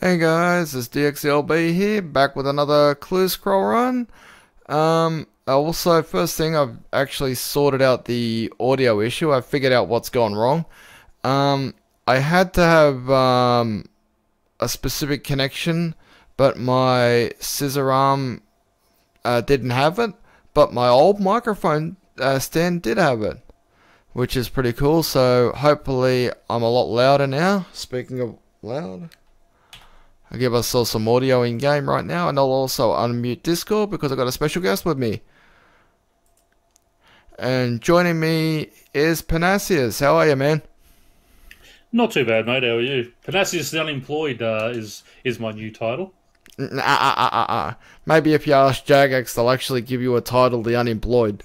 Hey guys, it's dxthelb here, back with another clue scroll run. Also, first thing, I've actually sorted out the audio issue. I figured out what's gone wrong. I had to have a specific connection, but my scissor arm didn't have it. But my old microphone stand did have it, which is pretty cool. So hopefully, I'm a lot louder now. Speaking of loud. I'll give ourselves some audio in game right now, and I'll also unmute Discord because I've got a special guest with me. And joining me is Panasius. How are you, man? Not too bad, mate. How are you? Panasius the Unemployed is my new title. Maybe if you ask Jagex, they'll actually give you a title, The Unemployed.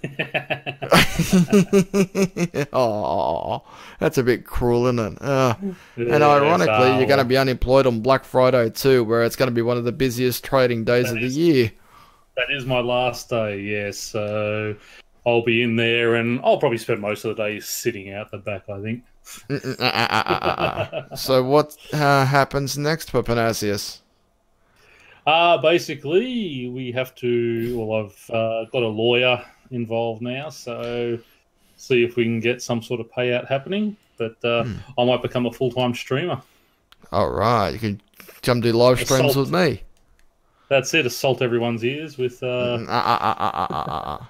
Oh, that's a bit cruel, isn't it? And ironically, you're going to be unemployed on Black Friday too, where it's going to be one of the busiest trading days of the year. That is my last day, yes. So I'll be in there, and I'll probably spend most of the day sitting out the back, I think. So what happens next for Panasius? Basically, we have to. Well, I've got a lawyer involved now, so see if we can get some sort of payout happening. But I might become a full-time streamer. All right, you can come do live streams with me. That's it. Assault everyone's ears with. But I've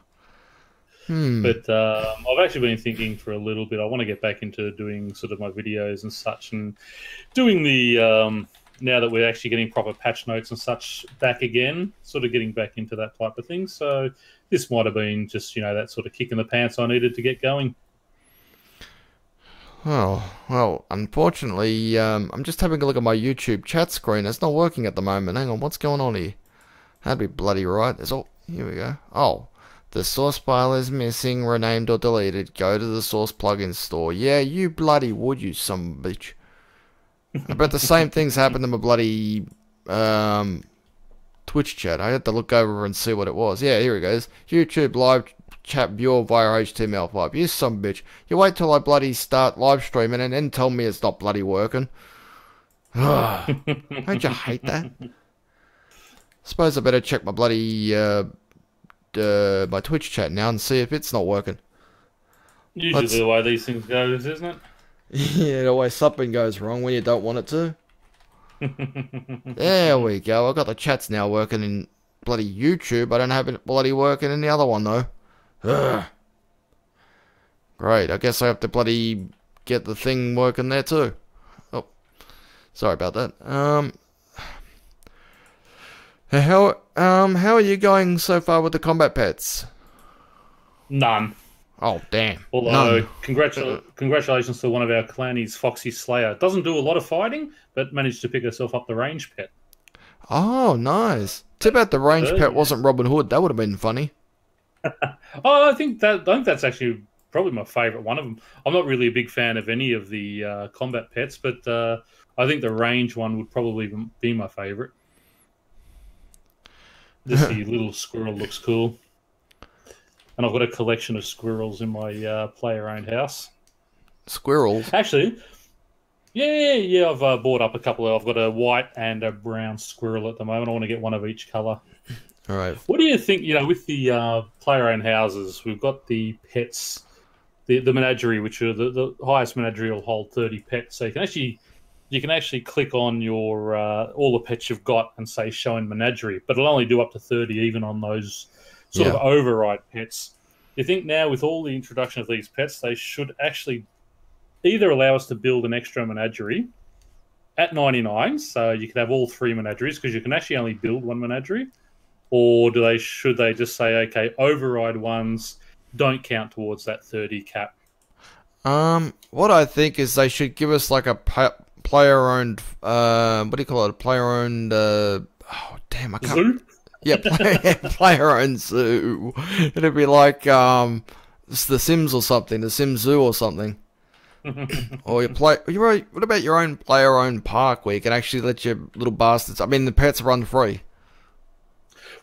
actually been thinking for a little bit. I want to get back into doing sort of my videos and such, and doing the. Now that we're actually getting proper patch notes and such back again, sort of getting back into that type of thing. So this might have been just, that sort of kick in the pants I needed to get going. Oh, well, unfortunately, I'm just having a look at my YouTube chat screen. It's not working at the moment. Hang on, what's going on here? That'd be bloody right. Here we go. Oh, the source file is missing, renamed or deleted. Go to the source plugin store. Yeah, you bloody would, you some bitch. I bet the same things happened to my bloody Twitch chat. I had to look over and see what it was. Yeah, here it goes. YouTube live chat viewer via HTML5. You some bitch. You wait till I bloody start live streaming and then tell me it's not bloody working. Don't you hate that? Suppose I better check my bloody my Twitch chat now and see if it's not working. Usually the way these things go, isn't it? Yeah, always something goes wrong when you don't want it to. There we go. I've got the chats now working in bloody YouTube. I don't have it bloody working in the other one though. Ugh. Great. I guess I have to bloody get the thing working there too. Oh, sorry about that. How are you going so far with the combat pets? None. Oh, damn. Although, congratulations to one of our clannies, Foxy Slayer. Doesn't do a lot of fighting, but managed to pick herself up the range pet. Oh, nice. Too bad the range pet wasn't Robin Hood. That would have been funny. I think that's actually probably my favourite one of them. I'm not really a big fan of any of the combat pets, but I think the range one would probably be my favourite. This little squirrel looks cool. And I've got a collection of squirrels in my player-owned house. Squirrels? Actually, yeah. I've bought up a couple. I've got a white and a brown squirrel at the moment. I want to get one of each colour. All right. What do you think? With the player-owned houses, we've got the pets, the menagerie, which are the highest menagerie will hold 30 pets. So you can actually click on your all the pets you've got and say show in menagerie, but it'll only do up to 30 even on those sort of override pets. You think now with all the introduction of these pets, they should actually either allow us to build an extra menagerie at 99, so you can have all three menageries because you can actually only build one menagerie, or should they just say, okay, override ones don't count towards that 30 cap? What I think is they should give us like a player-owned, what do you call it? A player-owned, oh damn, I can't. Zoo? Yeah, player-owned zoo. It'd be like The Sims or something, The Sims Zoo or something. Or what about your own player-owned park where you can actually let your little bastards, the pets run free?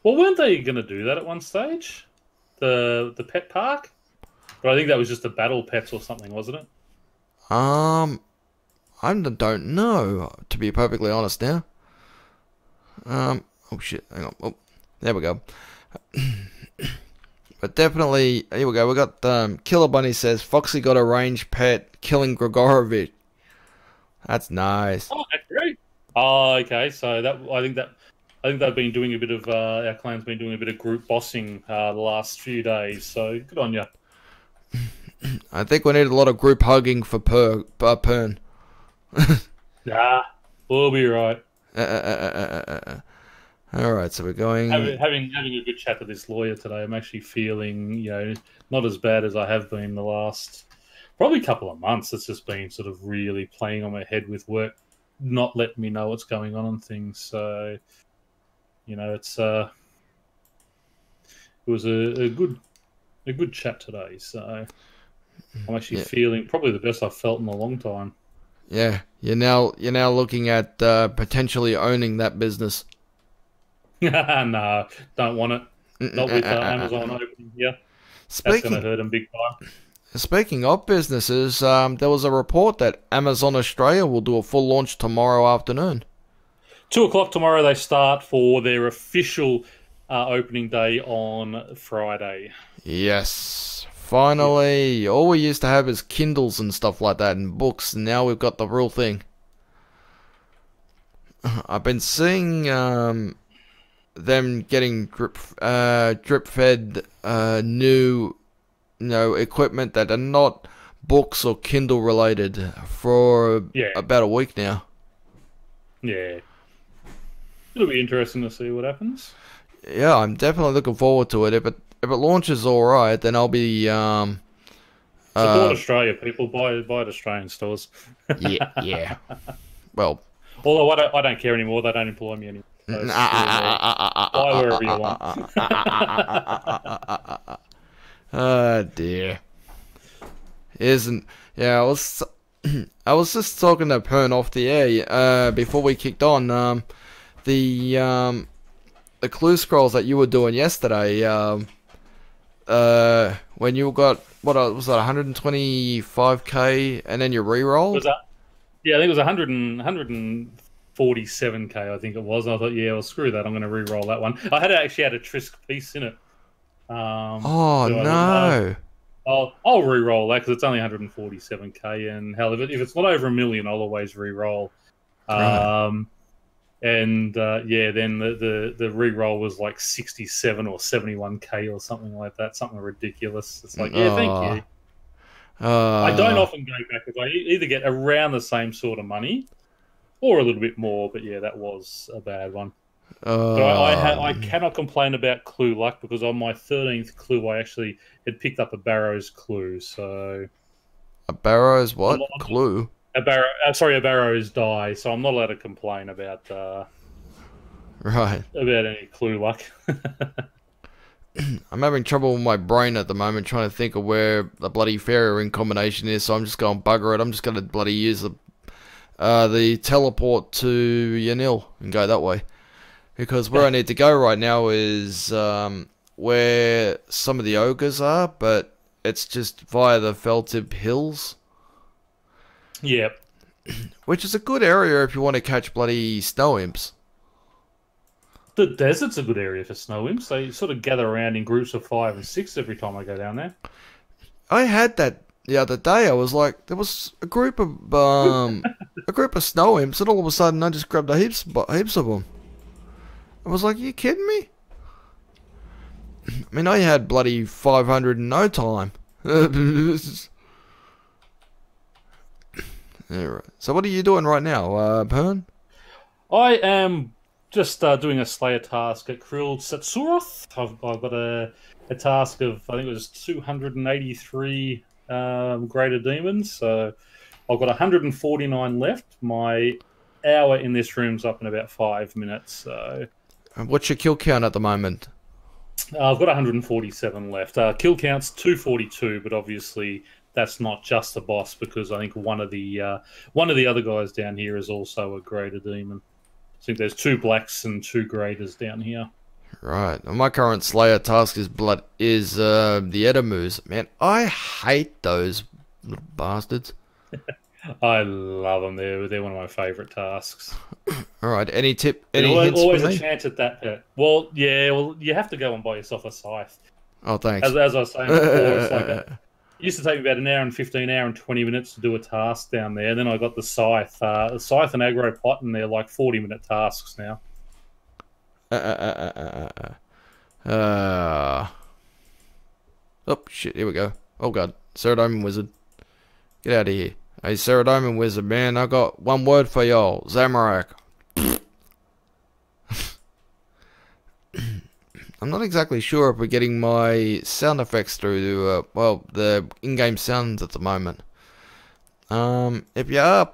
Well, weren't they going to do that at one stage? The pet park? But I think that was just the battle pets or something, wasn't it? I don't know, to be perfectly honest now. Oh shit, hang on. Oh, there we go. But definitely, here we go. We got Killer Bunny says Foxy got a range pet killing Grigorovich. That's nice. Oh, that's great. Oh, okay. So I think they've been doing a bit of our clan's been doing a bit of group bossing the last few days. So good on you. I think we need a lot of group hugging for Pern. Nah, we'll be right. Alright, so we're going... Having a good chat to this lawyer today, I'm actually feeling, not as bad as I have been the last probably couple of months. It's just been sort of really playing on my head with work, not letting me know what's going on and things. So, it was a good chat today. So I'm actually feeling probably the best I've felt in a long time. Yeah, you're now looking at potentially owning that business. No, don't want it. Not with Amazon opening here. That's going to hurt them big time. Speaking of businesses, there was a report that Amazon Australia will do a full launch tomorrow afternoon. 2:00 tomorrow they start for their official opening day on Friday. Yes. Finally, all we used to have is Kindles and stuff like that and books, and now we've got the real thing. I've been seeing them getting drip-fed new, equipment that are not books or Kindle related for about a week now. Yeah. It'll be interesting to see what happens. Yeah, I'm definitely looking forward to it. If it launches all right, then I'll be support Australia, people. Buy at Australian stores. yeah. Well, although I don't care anymore. They don't employ me anymore. So buy wherever you want. Oh dear. I was just talking to Pern off the air before we kicked on. The clue scrolls that you were doing yesterday. When you got what was that 125k and then you re-rolled? Yeah, I think it was 147k. I think it was. And I thought, well, screw that. I'm going to re-roll that one. I actually had a Trisk piece in it. No. I'll re-roll that because it's only 147k, and hell, if it's not over $1 million, I'll always re-roll. Right. Then the re-roll was like 67 or 71k or something like that, something ridiculous. It's like, thank you. I don't often go back because I either get around the same sort of money or a little bit more, but that was a bad one. But I cannot complain about clue luck because on my 13th clue, I actually had picked up a Barrows clue. So a Barrows what? Clue? A Barrows die. So I'm not allowed to complain about right about any clue luck. I'm having trouble with my brain at the moment trying to think of where the bloody fairy ring combination is. So I'm just going bugger it. I'm just going to bloody use the teleport to Yanil and go that way. Because where I need to go right now is where some of the ogres are, but it's just via the Feltib Hills. Yep. Which is a good area if you want to catch bloody snow imps. The desert's a good area for snow imps. They sort of gather around in groups of 5 and 6 every time I go down there. I had that the other day. I was like, there was a group of snow imps, and all of a sudden I just grabbed heaps of them. I was like, are you kidding me? I mean, I had bloody 500 in no time. Alright. So what are you doing right now, Pern? I am just doing a Slayer task at Krill Setsuroth. I've got a task of, I think it was 283 greater demons. So I've got 149 left. My hour in this room's up in about 5 minutes. So what's your kill count at the moment? I've got 147 left. Kill count's 242, but obviously that's not just the boss because I think one of the other guys down here is also a greater demon. I think there's 2 blacks and 2 graders down here. Right. Well, my current Slayer task is the Edamus. Man, I hate those little bastards. I love them. They're one of my favourite tasks. All right. Any tip? There's Any always, hints for always a me? chance at that pet. Well, yeah. Well, you have to go and buy yourself a scythe. Oh, thanks. As I was saying before, it's like it used to take me about an hour and 15, hour and 20 minutes to do a task down there. Then I got the scythe, and aggro pot, and they're like 40-minute tasks now. Oh shit! Here we go. Oh god, Ceradome Wizard, get out of here! Hey, Ceradome Wizard, man, I got one word for y'all: Zamorak. I'm not exactly sure if we're getting my sound effects through, well, the in-game sounds at the moment. If you are,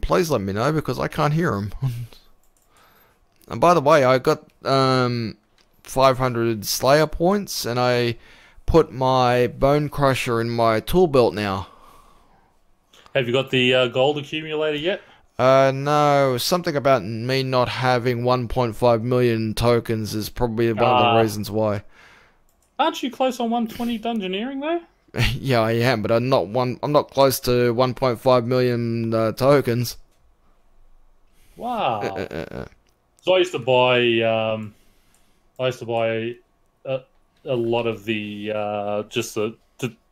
please let me know because I can't hear them. And by the way, I got 500 Slayer points, and I put my Bone Crusher in my tool belt now. Have you got the gold accumulator yet? No, something about me not having 1.5 million tokens is probably one of the reasons why. Aren't you close on 120 dungeoneering though? Yeah, I am, but I'm not close to 1.5 million tokens. Wow. So I used to buy a lot of the just the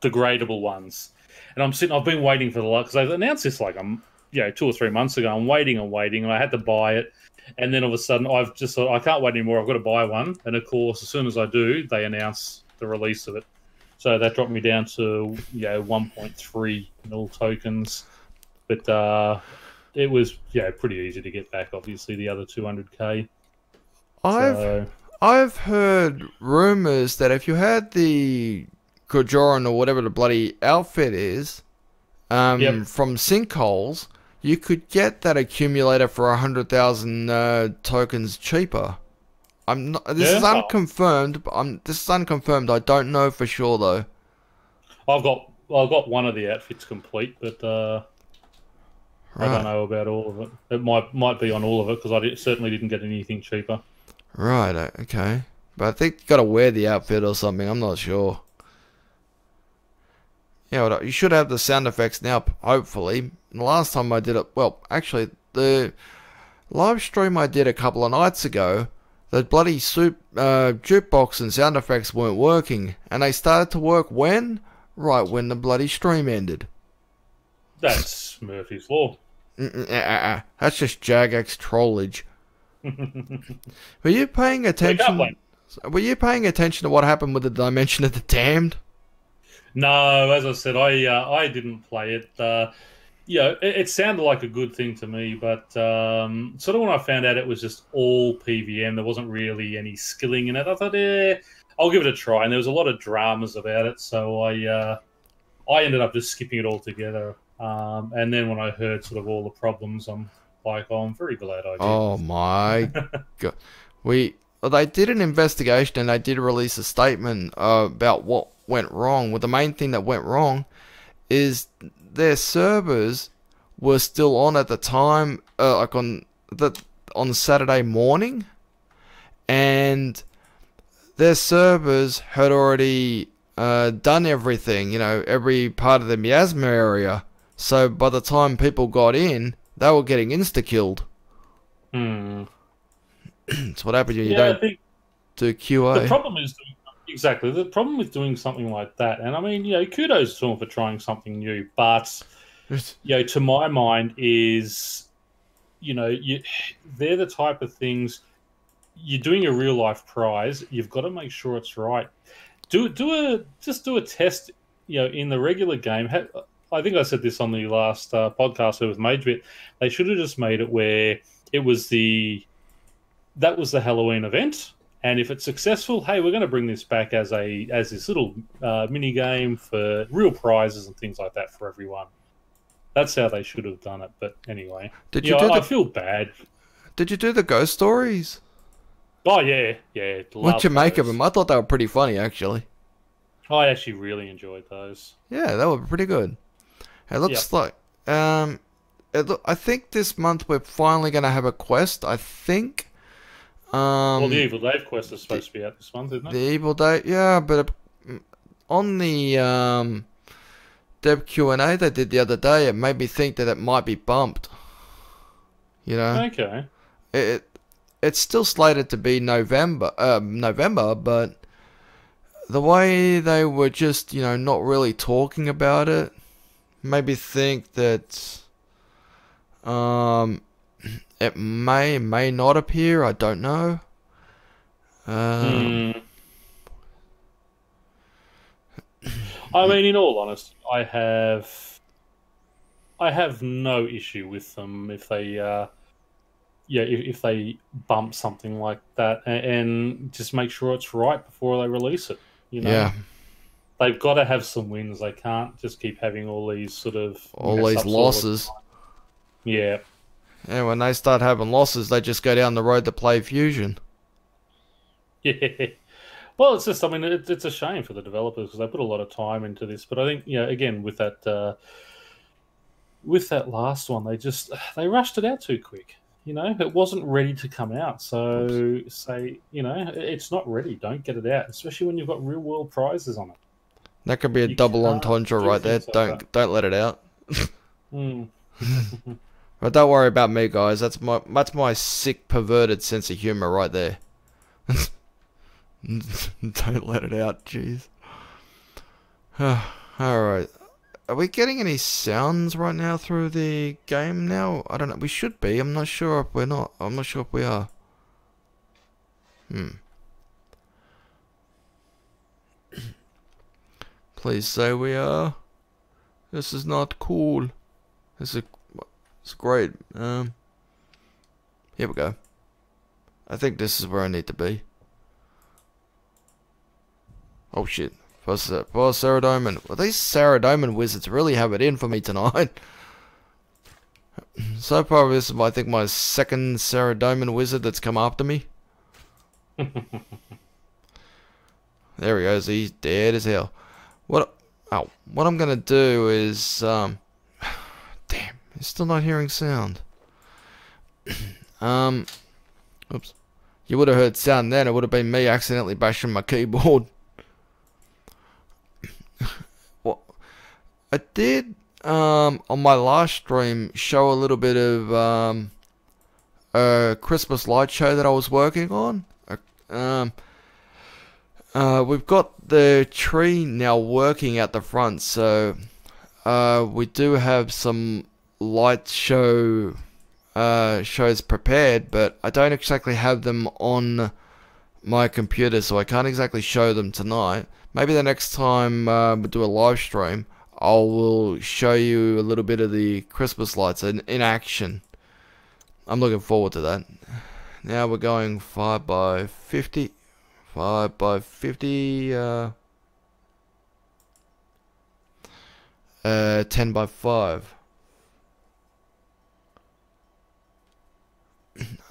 degradable ones, and I've been waiting for the lot because they've announced this like 2 or 3 months ago. I'm waiting and I had to buy it, and then all of a sudden I've just thought I can't wait anymore. I've got to buy one, and of course as soon as I do, they announce the release of it. So that dropped me down to 1.3 mil tokens, but it was pretty easy to get back. Obviously the other 200k. I've heard rumors that if you had the Kojoran or whatever the bloody outfit is, from sinkholes, you could get that accumulator for 100,000 tokens cheaper. This is unconfirmed. This is unconfirmed. I don't know for sure though. I've got one of the outfits complete, but I don't know about all of it. It might be on all of it because I certainly didn't get anything cheaper. Right. Okay. But I think you got to wear the outfit or something. I'm not sure. Yeah, well, you should have the sound effects now, hopefully. The last time I did it, well, actually, the live stream I did a couple of nights ago, the bloody jukebox and sound effects weren't working, and they started to work when? Right when the bloody stream ended. That's Murphy's Law. That's just Jagex trollage. Were you paying attention? Were you paying attention to what happened with the Dimension of the Damned? No, as I said, I didn't play it. It sounded like a good thing to me, but sort of when I found out it was just all PVM, there wasn't really any skilling in it. I thought, I'll give it a try. And there was a lot of dramas about it, so I ended up just skipping it altogether. And then when I heard sort of all the problems, I'm like, I'm very glad I did. Oh my god! They did an investigation and they did release a statement about what went wrong. Well, the main thing that went wrong is their servers were still on at the time, like on Saturday morning, and their servers had already done everything, every part of the miasma area. So by the time people got in, they were getting insta-killed. That's what happens when you don't do QA. The problem is the problem with doing something like that, and I mean, kudos to them for trying something new, but to my mind is, they're the type of things you're doing a real life prize. You've got to make sure it's right. Do a test, in the regular game. I think I said this on the last podcast with MageBit. They should have just made it where it was that was the Halloween event, and if it's successful, hey, we're going to bring this back as this little mini game for real prizes and things like that for everyone. That's how they should have done it. But anyway, I feel bad. Did you do the ghost stories? Oh yeah. What'd you make of them? I thought they were pretty funny, actually. I actually really enjoyed those. Yeah, they were pretty good. It looks like I think this month we're finally going to have a quest. I think. Well, the Evil Dave quest is supposed to be out this month, isn't it? The Evil Dave, yeah, but on the dev Q&A they did the other day, it made me think that it might be bumped. You know, Okay. it's still slated to be November, but the way they were just, you know, not really talking about it, made me think that it may not appear. I don't know. I mean, in all honesty, I have no issue with them if they if they bump something like that, and just make sure it's right before they release it. You know, Yeah, they've got to have some wins. They can't just keep having all these sort of all these losses. Yeah. Yeah, when they start having losses, they just go down the road to play Fusion. Yeah. Well, it's just, I mean, it's a shame for the developers because they put a lot of time into this. But I think, again, with that last one, they rushed it out too quick. You know, it wasn't ready to come out. So say, it's not ready. Don't get it out, especially when you've got real world prizes on it. That could be a double entendre right there. Don't let it out. But don't worry about me, guys. That's my sick, perverted sense of humor right there. Don't let it out, jeez. Alright. Are we getting any sounds right now through the game now? I don't know. We should be. I'm not sure if we're not. I'm not sure if we are. Please say we are. This is not cool. It's great. Here we go. I think this is where I need to be. Oh shit. For Saradomin. Well, these Saradomin wizards really have it in for me tonight. So far, this is, I think, my second Saradomin wizard that's come after me. There he goes. He's dead as hell. What I'm gonna do is, damn, he's still not hearing sound. Oops. You would have heard sound then. It would have been me accidentally bashing my keyboard. Well, I did, on my last stream, show a little bit of, a Christmas light show that I was working on. We've got the tree now working at the front, so we do have some light shows prepared, but I don't exactly have them on my computer, so I can't exactly show them tonight. Maybe the next time we do a live stream, I will show you a little bit of the Christmas lights in action. I'm looking forward to that. Now we're going 5 by 50. 5 by 50, 10 by 5.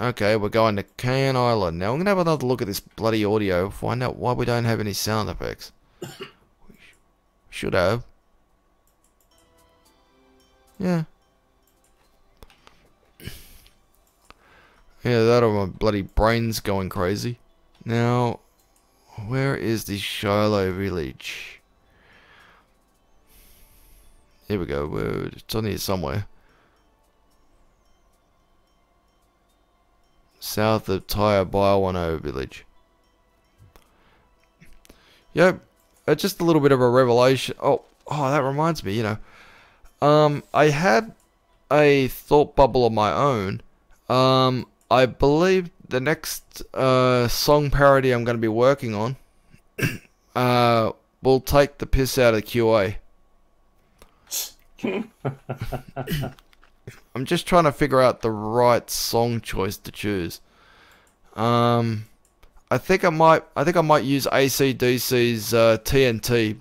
Okay, we're going to Can Island. Now I'm going to have another look at this bloody audio, find out why we don't have any sound effects. We should have. Yeah. Yeah, that or my bloody brain's going crazy. Now, where is the Shiloh village? Here we go. It's on here somewhere. South of Taiabaiwano village. Yep. Just a little bit of a revelation. Oh, that reminds me, I had a thought bubble of my own. I believe the next song parody I'm going to be working on will take the piss out of QA. I'm just trying to figure out the right song choice to choose. I think I might use AC/DC's TNT,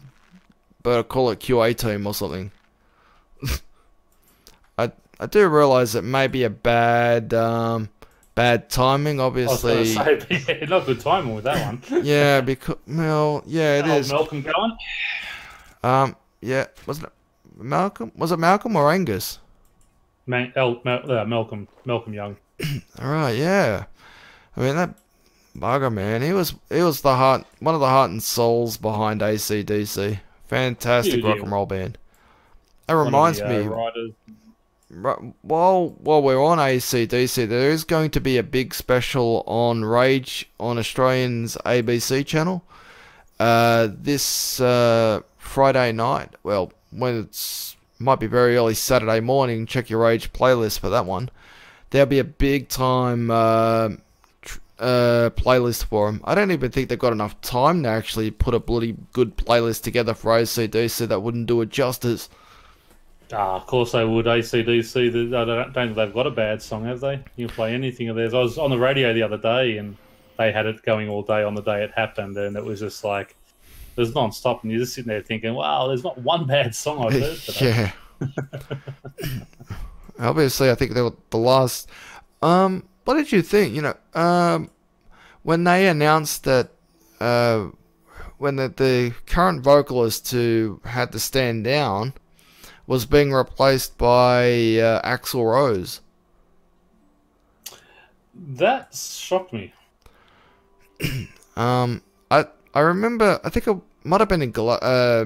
but I'll call it QA Team or something. I do realise it may be a bad timing, obviously. I was going to say, not good timing with that one. Yeah, because it is. Malcolm going? Yeah, wasn't it Malcolm? Was it Malcolm or Angus? Malcolm Young. All right, yeah. I mean that bugger, man. He was the heart, one of the heart and souls behind AC/DC. Fantastic rock and roll band. That one of reminds the me, writers. while we're on AC/DC, there is going to be a big special on Rage on Australian's ABC channel. This Friday night. Well, when it's might be very early Saturday morning. Check your Rage playlist for that one. There'll be a big time playlist for them. I don't even think they've got enough time to actually put a bloody good playlist together for AC/DC. That wouldn't do it justice. Of course they would. AC/DC. I don't think they've got a bad song, have they? You can play anything of theirs. I was on the radio the other day, and they had it going all day on the day it happened, and it was just like it was non-stop, and you're just sitting there thinking, "Wow, there's not one bad song I've heard today." Yeah. Obviously, I think they were the last. What did you think? When they announced that, when the current vocalist who had to stand down was being replaced by Axl Rose. That shocked me. I remember. I think it might have been in I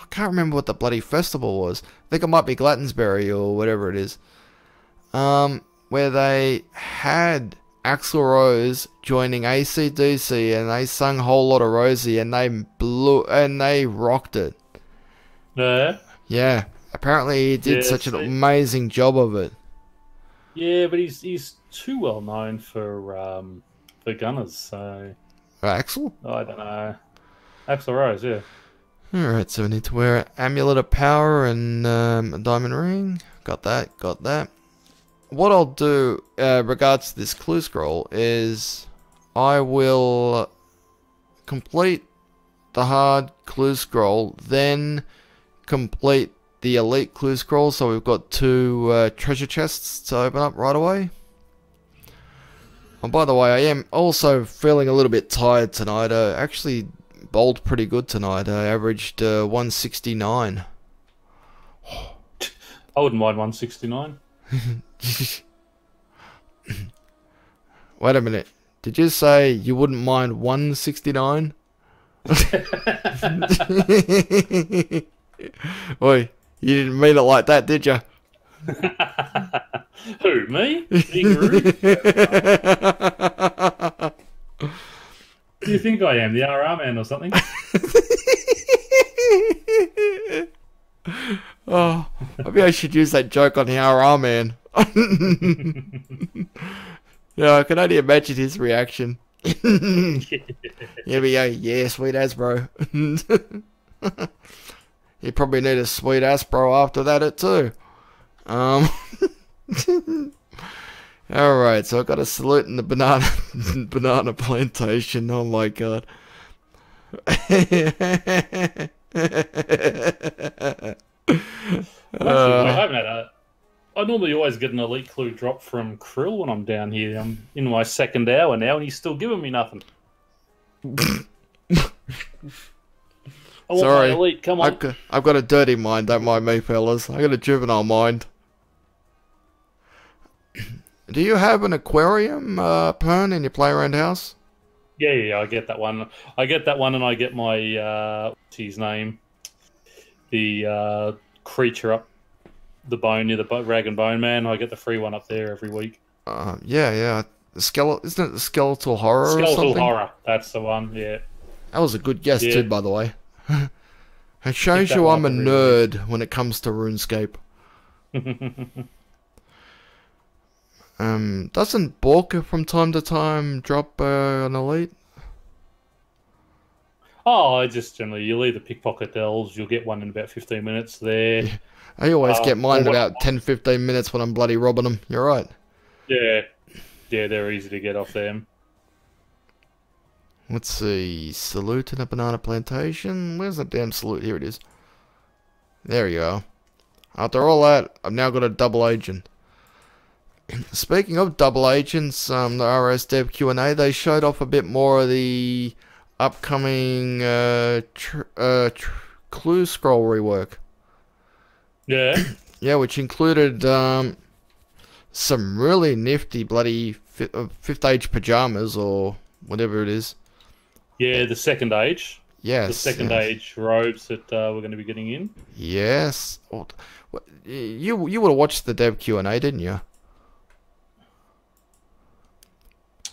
can't remember what the bloody festival was. I think it might be Glastonbury or whatever it is. Where they had Axl Rose joining AC/DC, and they sung Whole Lot of Rosie, and they rocked it. Yeah. Yeah. Apparently he did such an amazing job of it. Yeah, but he's too well known for Gunners, so Axl? I don't know. Axl Rose, yeah. Alright, so we need to wear an Amulet of Power and a diamond ring. Got that. What I'll do, regards to this clue scroll, is I will complete the hard clue scroll, then complete the elite clue scroll, so we've got 2 treasure chests to open up right away. And by the way, I am also feeling a little bit tired tonight. I actually bowled pretty good tonight. I averaged 169. I wouldn't mind 169. Wait a minute. Did you say you wouldn't mind 169? Oi, you didn't mean it like that, did you? Who, me? Being rude? Do you think I am, the RR man or something? Oh, maybe I should use that joke on the RR man. Yeah, I can only imagine his reaction. Here we go. Yeah, sweet ass, bro. You probably need a sweet ass, bro, after that too. Alright, so I got a salute in the banana plantation. Oh my god. I normally always get an elite clue drop from Krill when I'm down here. I'm in my 2nd hour now, and he's still giving me nothing. I want my elite. Come on. I've got a dirty mind. Don't mind me, fellas. I got a juvenile mind. Do you have an aquarium, Pern, in your playground house? Yeah, I get that one. I get that one, and I get my what's his name? The creature up the bone near the rag and bone man. I get the free one up there every week. Yeah. Isn't it the skeletal horror? Skeletal horror. That's the one. Yeah. That was a good guess too, by the way. It shows you I'm a nerd when it comes to RuneScape. Doesn't Borka from time to time drop an elite? Oh, I just generally, you'll either pickpocket elves, you'll get one in about 15 minutes there. Yeah. I always get mine in about 10-15 minutes when I'm bloody robbing them. You're right. Yeah, they're easy to get off them. Let's see. Salute in a banana plantation. Where's the damn salute? Here it is. There you go. After all that, I've now got a double agent. Speaking of double agents, the RS Dev Q&A, they showed off a bit more of the upcoming clue scroll rework. Yeah. Yeah, which included some really nifty bloody 5th age pajamas or whatever it is. Yeah, the 2nd age. Yes. second yes. age robes that we're going to be getting in. Yes. Oh, you would have watched the dev Q&A, didn't you?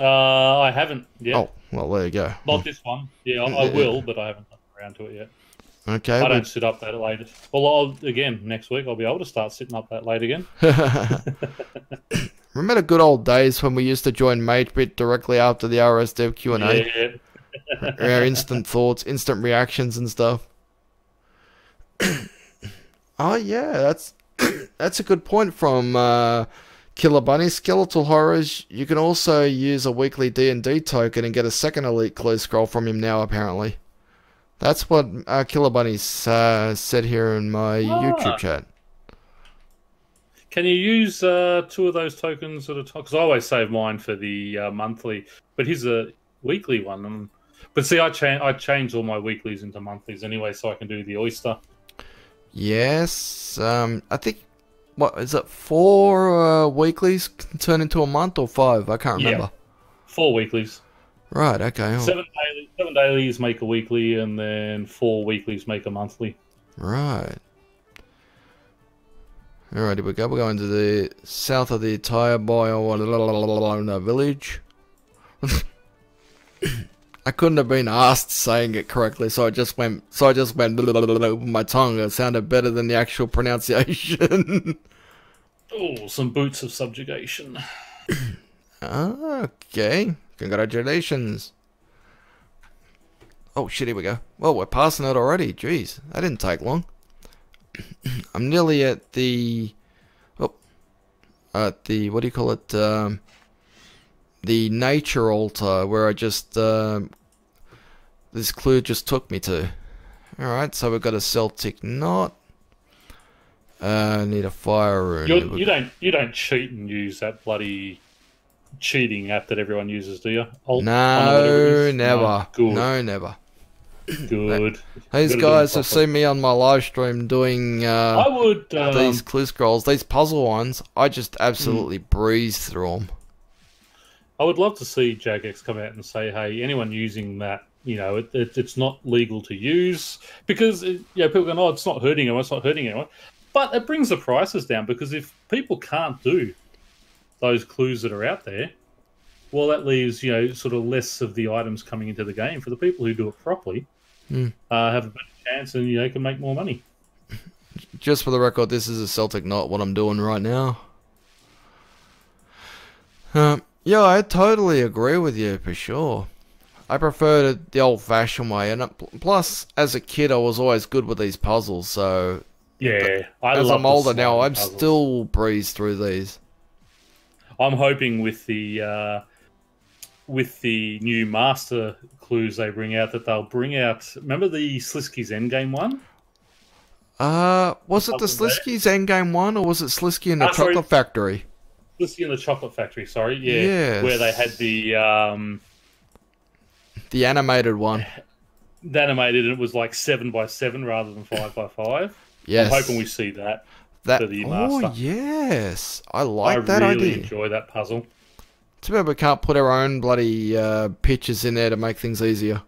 I haven't yet. Oh, well, there you go. Not this one. Yeah, I will, but I haven't gotten around to it yet. Okay. I don't sit up that late. Well, again, next week I'll be able to start sitting up that late again. Remember the good old days when we used to join MageBit directly after the RS Dev Q&A? Yeah. Our instant thoughts, instant reactions and stuff. Oh yeah, that's a good point from Killer Bunny. Skeletal Horrors, you can also use a weekly D&D token and get a second elite clue scroll from him now, apparently. That's what Killer Bunny said here in my YouTube chat. Can you use 2 of those tokens at a time? Because I always save mine for the monthly, but here's a weekly one. But see, I changed all my weeklies into monthlies anyway, so I can do the oyster. Yes, I think, what is it, 4 weeklies can turn into a month, or 5? I can't remember. Yeah, 4 weeklies. Right, okay. 7 dailies make a weekly, and then 4 weeklies make a monthly. Right. Alright, here we go. We're going to the south of the entire village. I couldn't have been asked saying it correctly, so I just went with my tongue. It sounded better than the actual pronunciation. Oh, some boots of subjugation. Okay. Congratulations. Oh shit, here we go. Well, we're passing it already. Jeez, that didn't take long. I'm nearly at the... Oh. At the... What do you call it? The nature altar, where I just... this clue just took me to. Alright, so we've got a Celtic knot. Need a fire rune. You don't cheat and use that bloody cheating app that everyone uses, do you? No, never. No, good. No, never. Good. These guys have seen me on my live stream doing I would these clue scrolls, these puzzle ones. I just absolutely breeze through them. I would love to see Jagex come out and say, "Hey, anyone using that, you know, it's not legal to use," because people go, "No, it's not hurting anyone. It's not hurting anyone." But it brings the prices down, because if people can't do those clues that are out there, well, that leaves sort of less of the items coming into the game for the people who do it properly. Have a better chance and can make more money. Just for the record, this is a Celtic knot, what I'm doing right now. Yeah, I totally agree with you for sure. I prefer the old-fashioned way, and plus, as a kid, I was always good with these puzzles. So yeah, as I'm older now, I'm still breeze through these. I'm hoping with the new master clues they bring out, that they'll bring out... Remember the Slisky's Endgame one? Was it the Slisky's Endgame one, or was it Slisky and the Chocolate Factory? Slisky and the Chocolate Factory, sorry. Yeah. Yes. Where they had the animated one. The animated, and it was like 7x7 rather than 5x5. Yes. I'm hoping we see that for the master. Oh, yes. I like that idea. I really enjoy that puzzle. Too bad we can't put our own bloody pictures in there to make things easier.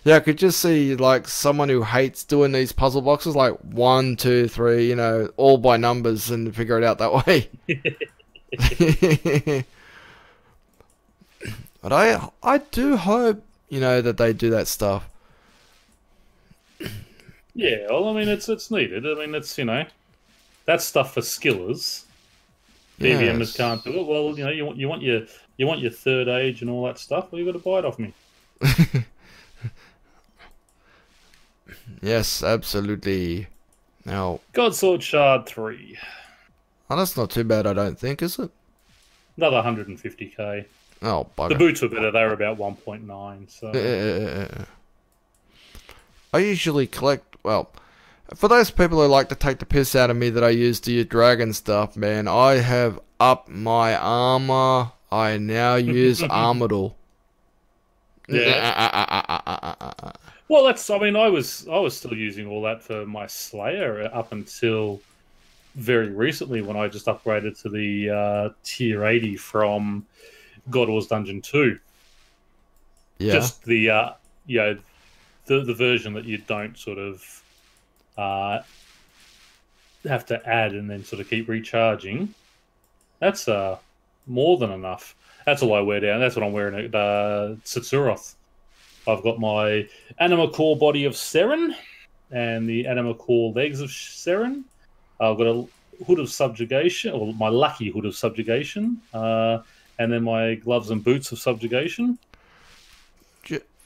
Yeah, I could just see like someone who hates doing these puzzle boxes, like 1, 2, 3, all by numbers, and figure it out that way. But I do hope that they do that stuff. Yeah, well, I mean, it's needed. I mean, it's that's stuff for skillers. DVMers Yes. can't do it. Well, you want your third age and all that stuff. Well, you got to buy it off me. Yes, absolutely. Now, Godsword Shard 3. oh, that's not too bad, I don't think, is it? Another 150k. Oh, bugger. The boots were better. They were about 1.9. So I usually collect, well, for those people who like to take the piss out of me that I use to use dragon stuff, man, I have upped my armor. I now use Armador. yeah. Well, I mean, I was still using all that for my Slayer up until very recently, when I just upgraded to the tier 80 from God Wars Dungeon 2. Yeah. Just the the version that you don't sort of have to add and then sort of keep recharging, that's more than enough. That's all I wear down. That's what I'm wearing at Setsuroth. I've got my Anima Core body of Seren and the Anima Core legs of Seren. I've got a hood of subjugation, or my lucky hood of subjugation, and then my gloves and boots of subjugation.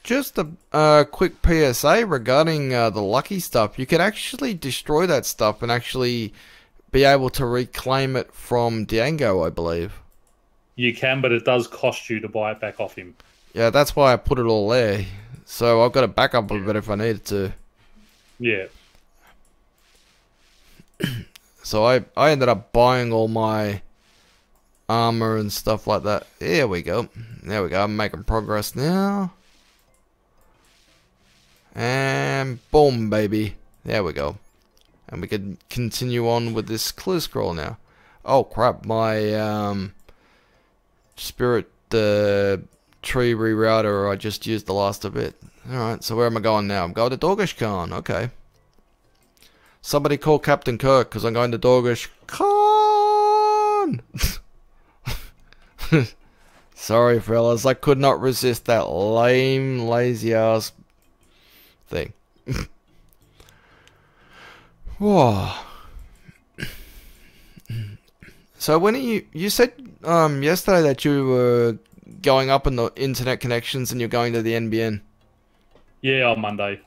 Just a quick PSA regarding the lucky stuff. You can actually destroy that stuff and actually be able to reclaim it from Diango, I believe. You can, but it does cost you to buy it back off him. Yeah, that's why I put it all there. So I've got to back up a bit if I needed to. Yeah. So I ended up buying all my armor and stuff like that. There we go. There we go. I'm making progress now. And boom, baby. There we go. And we can continue on with this clue scroll now. Oh crap, my spirit tree rerouter, I just used the last of it. Alright, so where am I going now? I'm going to Dorgish Khan, okay. Somebody call Captain Kirk, because I'm going to Dorgish Khan! Sorry fellas, I could not resist that lame, lazy ass thing. Whoa. So when you said yesterday that you were going up in the internet connections and you're going to the NBN. Yeah, on Monday.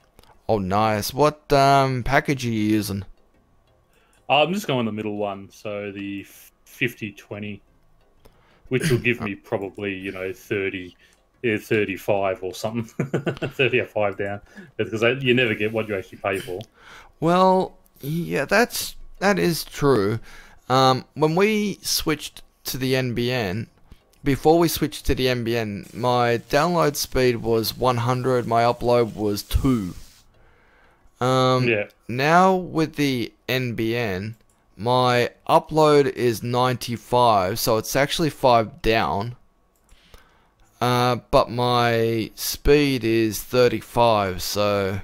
Oh, nice. What package are you using? I'm just going the middle one, so the 5020, which will give me probably 30, 35 or something, 30 or 5 down, because you never get what you actually pay for. Well, yeah, that is true. When we switched to the NBN, before we switched to the NBN, my download speed was 100, my upload was 2. Yeah. Now with the NBN, my upload is 95, so it's actually 5 down. But my speed is 35, so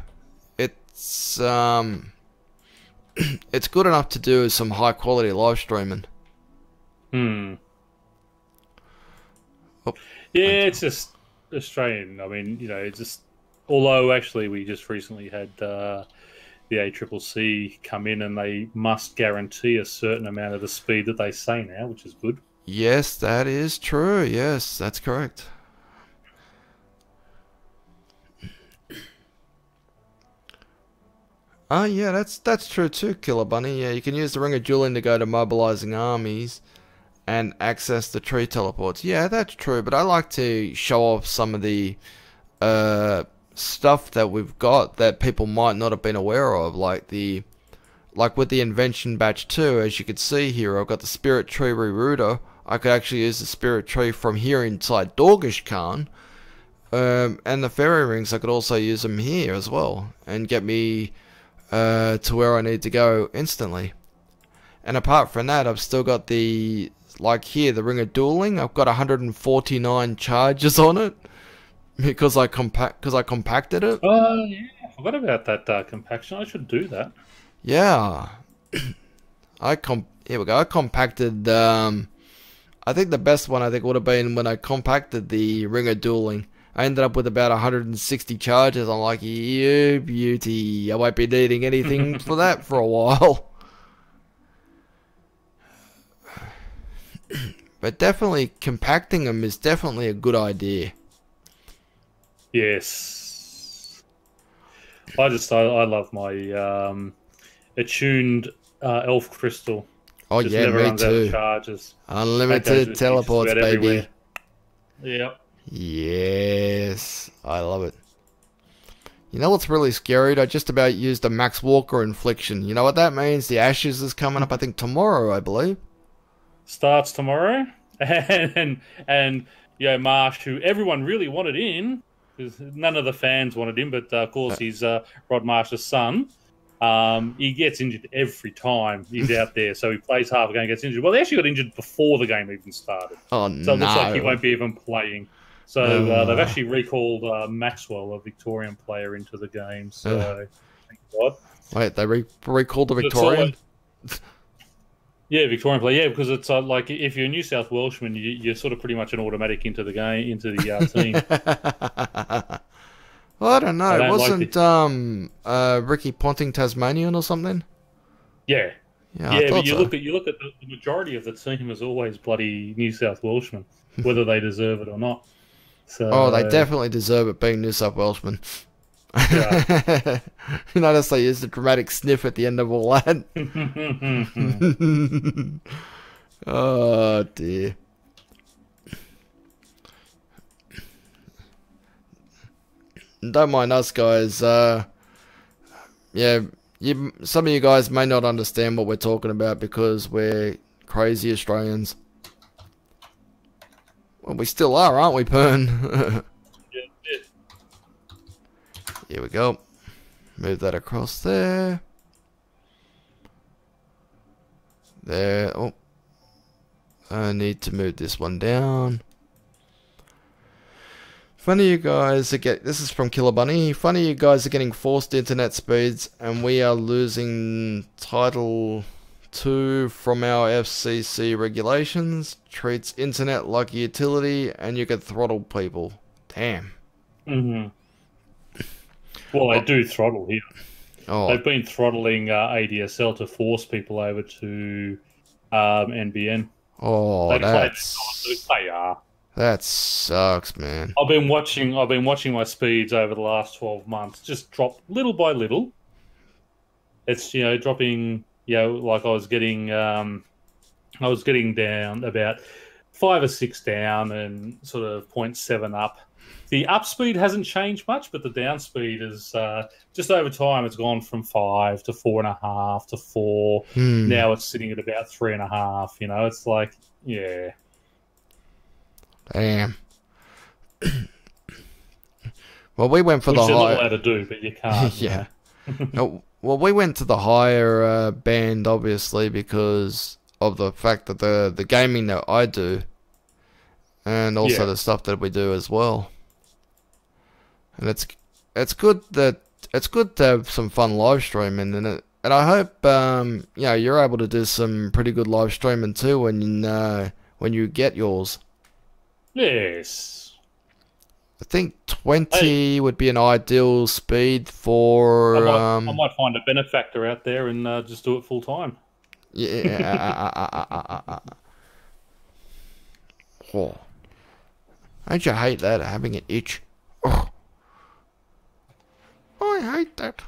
it's it's good enough to do some high quality live streaming. Oh, yeah, it's just Australian. I mean, it's just. Although actually, we just recently had the ACCC come in, and they must guarantee a certain amount of the speed that they say now, which is good. Yes, that is true. Yes, that's correct. Oh yeah, that's true too, Killer Bunny. Yeah, you can use the Ring of Dueling to go to mobilizing armies and access the tree teleports. Yeah, that's true, but I like to show off some of the stuff that we've got that people might not have been aware of, like with the Invention Batch 2, as you can see here, I've got the Spirit Tree Rerouter. I could actually use the Spirit Tree from here inside Dorgish Khan. And the Fairy Rings, I could also use them here as well, and get me to where I need to go instantly. And apart from that, I've still got the, like here, the Ring of Dueling. I've got 149 charges on it because I compacted it. Oh yeah, I forgot about that compaction. I should do that. Yeah, here we go. I compacted. I think the best one would have been when I compacted the Ring of Dueling. I ended up with about 160 charges. I'm like, you beauty. I won't be needing anything for that for a while. But definitely compacting them is definitely a good idea. Yes. I love my attuned elf crystal. Oh just yeah, never me runs too. out of charges. Unlimited teleports, baby. Everywhere. Yep. Yes, I love it. You know what's really scary? I just about used a Max Walker infliction. You know what that means? The Ashes is coming up, I think, tomorrow, I believe. Starts tomorrow. And Marsh, who everyone really wanted in, because none of the fans wanted him, but of course he's Rod Marsh's son. He gets injured every time he's out there, so he plays half a game and gets injured. Well, he actually got injured before the game even started. Oh, so it looks like he won't be even playing. So they've actually recalled Maxwell, a Victorian player, into the game. So, thank God. Wait, they recalled the But it's Victorian? yeah, Victorian player. Yeah, because it's like if you're a New South Welshman, you're sort of pretty much an automatic into the game, into the team. Well, I don't know. Don't Wasn't Ricky Ponting Tasmanian or something? Yeah, Yeah, I yeah. thought But you so. look at the majority of the team is always bloody New South Welshmen, whether they deserve it or not. So, Oh, they definitely deserve it being New South Welshmen. Yeah. You notice they used a dramatic sniff at the end of all that. Oh dear. Don't mind us, guys. Yeah, some of you guys may not understand what we're talking about because we're crazy Australians. Well, we still are, aren't we, Pern? Yeah. Here we go. Move that across there. There. Oh. I need to move this one down. Funny you guys are this is from Killer Bunny. Funny you guys are getting forced internet speeds and we are losing Title 2 from our FCC regulations. Treats internet like a utility and you can throttle people. Damn. Well, they do throttle here. Oh, They've been throttling ADSL to force people over to NBN. oh, They are. that sucks, man. I've been watching my speeds over the last 12 months just drop little by little. It's dropping. Like I was getting down about 5 or 6 down and sort of 0.7 up. The up speed hasn't changed much, but the down speed is just over time. It's gone from 5 to 4.5 to 4. Now it's sitting at about 3.5. It's like, yeah. Damn. Well, we went for Which the they're not high. allowed to do, but you can't. Yeah. No, well, we went to the higher band, obviously, because of the fact that the gaming that I do, and also the stuff that we do as well. And it's good to have some fun live streaming, and I hope you're able to do some pretty good live streaming too when you get yours. Yes. I think 20 would be an ideal speed for. I might find a benefactor out there and just do it full time. Yeah. Oh. Don't you hate that, having an itch? Oh. I hate that.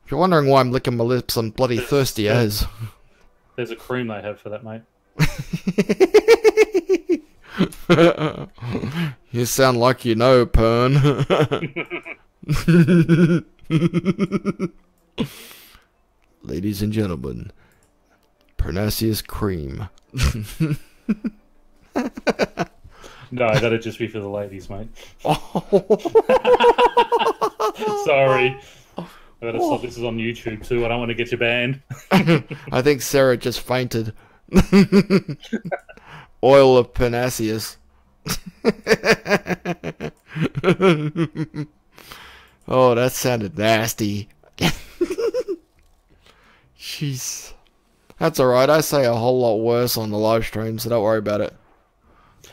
If you're wondering why I'm licking my lips, I'm bloody thirsty as. There's a cream they have for that, mate. You sound like you know, Pern. Ladies and gentlemen, Pernacious cream. No, that'd just be for the ladies, mate. Oh. Sorry. I better stop. This is on YouTube too. I don't want to get you banned. I think Sarah just fainted. Oil of Pernacious. Oh, that sounded nasty. Jeez. That's alright. I say a whole lot worse on the live stream, so don't worry about it.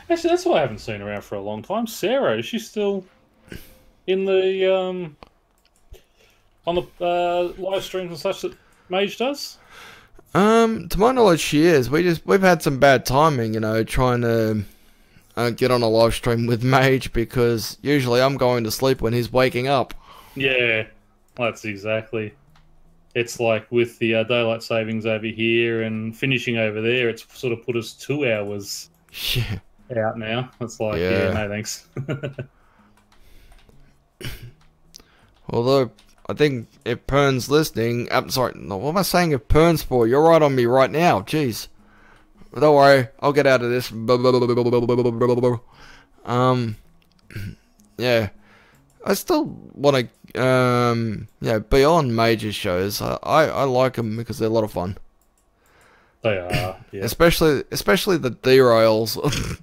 Actually, that's why I haven't seen her around for a long time. Sarah, is she still in the on the live streams and such that Mage does? To my knowledge, she is. We've had some bad timing, trying to get on a live stream with Mage because usually I'm going to sleep when he's waking up. Yeah, that's exactly. It's like with the daylight savings over here and finishing over there, it's sort of put us 2 hours out now. It's like, yeah no thanks. Although, I think if Pern's listening, I'm sorry, no, what am I saying if Pern's for? You're right on me right now, jeez. Don't worry, I'll get out of this. Yeah. I still want to, be on Major shows. I like them because they're a lot of fun. They are, yeah. Especially the derails.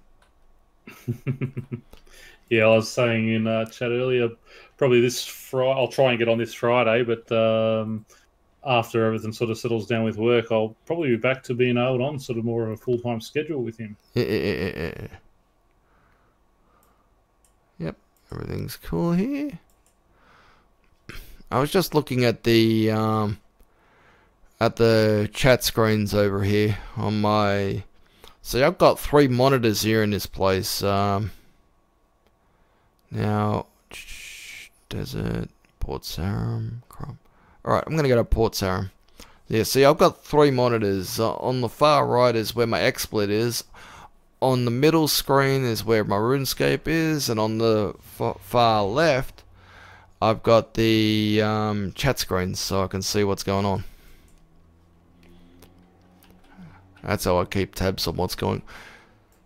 Yeah, I was saying in chat earlier, probably this Friday, I'll try and get on this Friday, but after everything sort of settles down with work, I'll probably be back to being able on sort of more of a full-time schedule with him. Yeah. Yep, everything's cool here. I was just looking at the chat screens over here on my. See, I've got 3 monitors here in this place. Now, Desert, Port Sarim, Chrome. Alright, I'm gonna go to Port Sarim. Yeah, see, I've got 3 monitors. On the far right is where my XSplit is. On the middle screen is where my RuneScape is, and on the far left, I've got the chat screens so I can see what's going on. That's how I keep tabs on what's going on.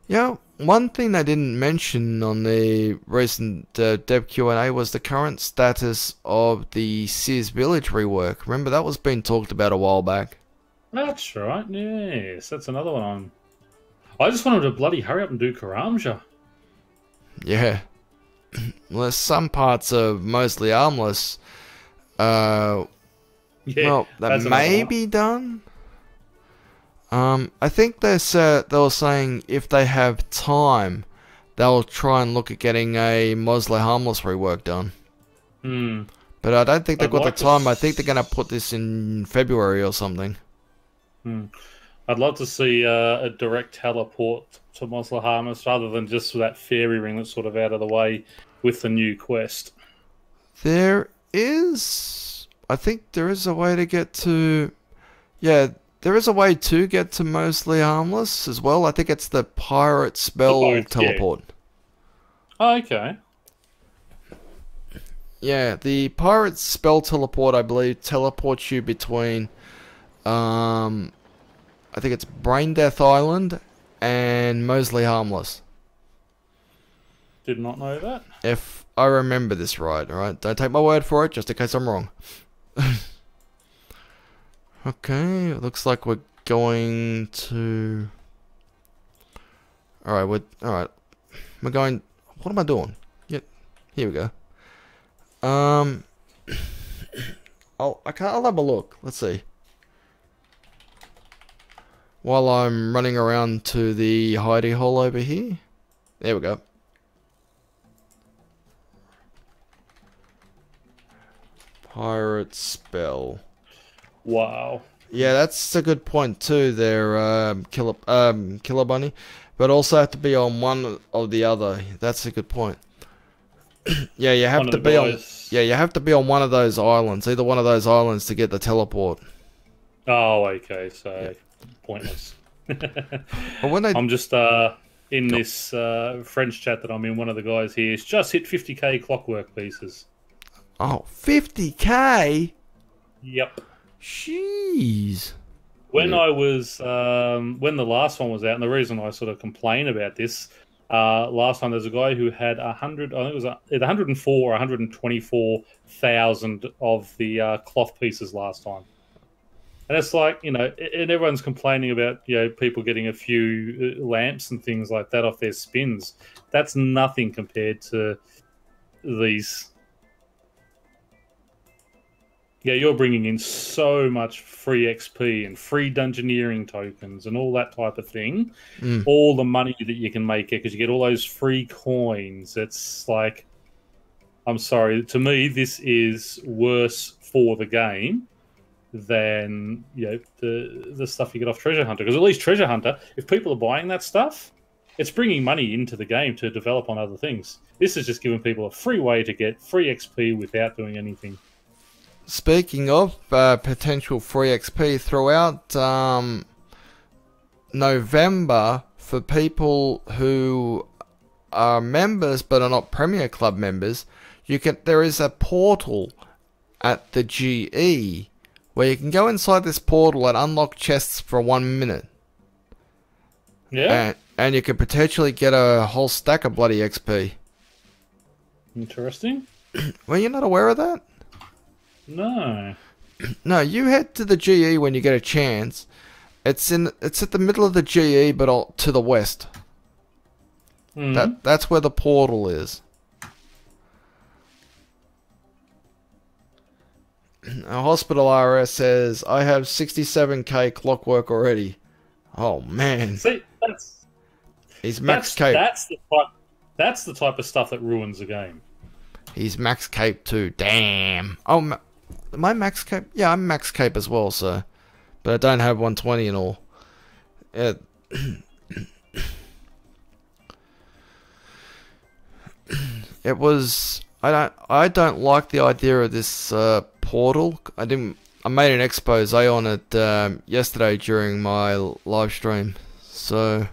Yeah, one thing they didn't mention on the recent dev Q&A was the current status of the Sears Village rework. Remember, that was being talked about a while back. That's right, yes. That's another one. I just wanted to bloody hurry up and do Karamja. Yeah. Well, there's some parts of Mostly Armless, well, that may be done. I think they were saying if they have time, they'll try and look at getting a Mosley Harmless rework done. But I don't think they've got the time. I think they're going to put this in February or something. I'd love to see a direct teleport to Mosley Harmless rather than just that fairy ring that's sort of out of the way with the new quest. There is... I think there is a way to get to... Yeah... There is a way to get to Mostly Harmless as well. I think it's the Pirate Spell teleport. Yeah. Oh, okay. Yeah, the Pirate Spell teleport, I believe, teleports you between, I think it's Brain Death Island and Mostly Harmless. Did not know that. If I remember this right, alright? Don't take my word for it, just in case I'm wrong. Okay, it looks like we're going to... Alright, we're going... What am I doing? Yep, here we go. I'll have a look. Let's see. While I'm running around to the hidey hole over here. There we go. Pirate Spell. Wow. Yeah, that's a good point too there, Killer Bunny. But also have to be on one or the other. That's a good point. Yeah, you have to be on. Yeah, you have to be on one of those islands. Either one of those islands to get the teleport. Oh, okay. So pointless. I'm just in this French chat that I'm in. One of the guys here has just hit 50k clockwork pieces. Oh, 50k? Yep. Jeez. When I was, when the last one was out, and the reason I sort of complain about this, last time there's a guy who had 100, I think it was either 104 or 124,000 of the cloth pieces last time. And it's like, you know, and everyone's complaining about, you know, people getting a few lamps and things like that off their spins. That's nothing compared to these. Yeah, you're bringing in so much free XP and free dungeoneering tokens and all that type of thing. All the money that you can make it because you get all those free coins. It's like, I'm sorry, to me, this is worse for the game than, you know, the stuff you get off Treasure Hunter. Because at least Treasure Hunter, if people are buying that stuff, it's bringing money into the game to develop on other things. This is just giving people a free way to get free XP without doing anything. Speaking of potential free XP throughout November, for people who are members but are not Premier Club members, there is a portal at the GE where you can go inside this portal and unlock chests for 1 minute. Yeah. And you can potentially get a whole stack of bloody XP. Interesting. Well, you're not aware of that? No. No, you head to the GE when you get a chance. It's at the middle of the GE, but to the west. That's where the portal is. Our hospital RS says, I have 67k clockwork already. Oh man. See, He's max cape. That's the type of stuff that ruins the game. He's max cape too. Damn. Oh, am I max cape? Yeah, I'm max cape as well, so. But I don't have 120 and all. It was. I don't like the idea of this portal. I made an expose on it yesterday during my live stream, so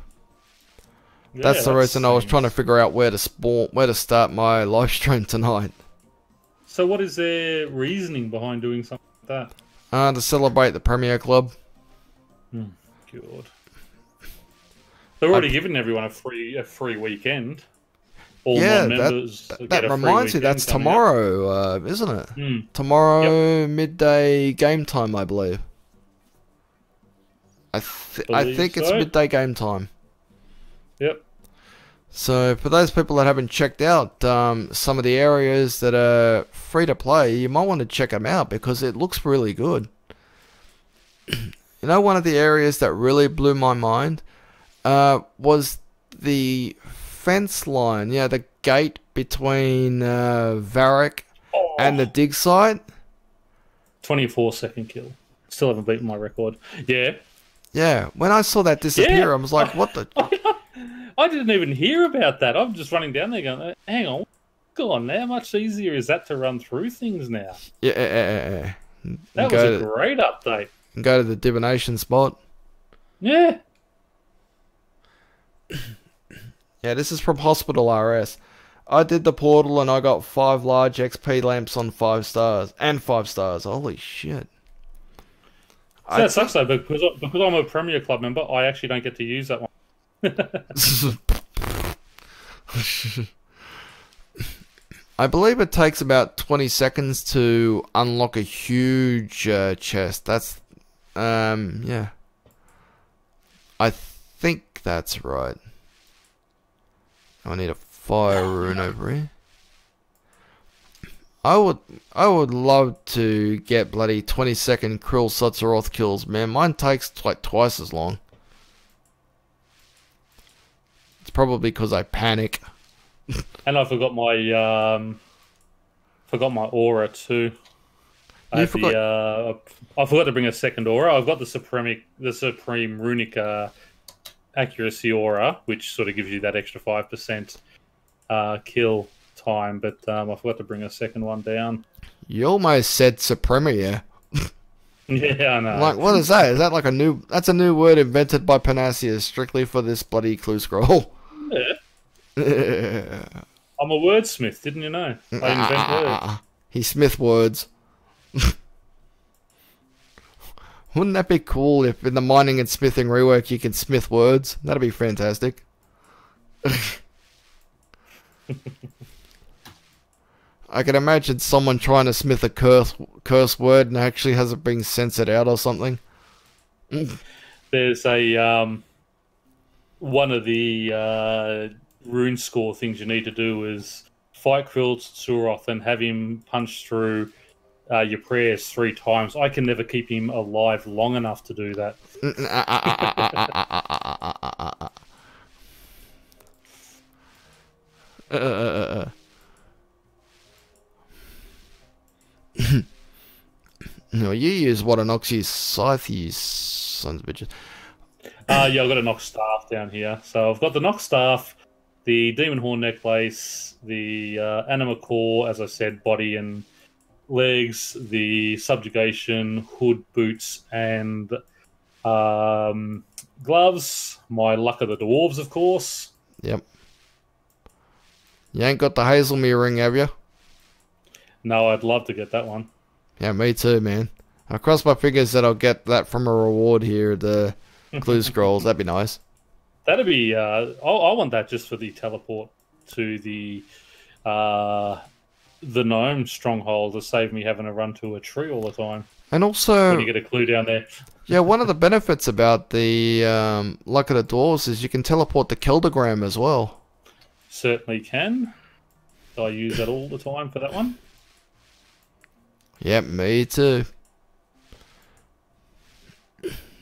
that's the reason I was trying to figure out where to start my live stream tonight. So, what is their reasoning behind doing something like that? To celebrate the Premier Club. God, they're already giving everyone a free weekend. All non-members that reminds me, that's tomorrow, isn't it? Tomorrow, midday game time, I believe. I think it's midday game time. Yep. So, for those people that haven't checked out some of the areas that are free to play, you might want to check them out because it looks really good. You know, one of the areas that really blew my mind was the fence line, the gate between Varric and the dig site. 24-second kill. Still haven't beaten my record. Yeah. Yeah. When I saw that disappear, I was like, what the... I didn't even hear about that. I'm just running down there going, hang on, go on now. How much easier is that to run through things now? Yeah. That was a great update. And go to the divination spot. Yeah. Yeah, this is from Hospital RS. I did the portal and I got 5 large XP lamps on 5 stars. And 5 stars. Holy shit. So that sucks though, because I'm a Premier Club member, I actually don't get to use that one. I believe it takes about 20 seconds to unlock a huge chest. That's, yeah. I think that's right. I need a fire rune over here. I would love to get bloody 20-second Krill Sutzeroth kills, man. Mine takes like twice as long. It's probably because I panic. And I forgot my aura too. I forgot to bring a second aura. I've got the supreme runic accuracy aura, which sort of gives you that extra 5% kill time, but I forgot to bring a second one down. You almost said Supremia. Yeah, I know. Like, what is that? Is that like that's a new word invented by Panacea strictly for this bloody clue scroll? Yeah. I'm a wordsmith, didn't you know? I invent words. He smith words. Wouldn't that be cool if in the mining and smithing rework you can smith words? That'd be fantastic. I can imagine someone trying to smith a curse word and actually hasn't been censored out or something. There's a one of the rune score things you need to do is fight Krill Sutzeroth and have him punch through your prayers 3 times. I can never keep him alive long enough to do that. No, you use what an Oxy's scythe, you sons of bitches. Yeah, I've got a Nox staff down here. So I've got the Nox staff, the Demon Horn necklace, the Anima core, as I said, body and legs, the subjugation, hood, boots, and gloves. My Luck of the Dwarves, of course. Yep. You ain't got the Hazelmere ring, have you? No, I'd love to get that one. Yeah, me too, man. I cross my fingers that I'll get that from a reward here at the Clue Scrolls. That'd be nice. That'd be... I want that just for the teleport to the gnome stronghold to save me having to run to a tree all the time. And also... when you get a clue down there. Yeah, one of the benefits about the Luck of the Dwarves is you can teleport the Keldogram as well. certainly can. I use that all the time for that one. Yep, me too.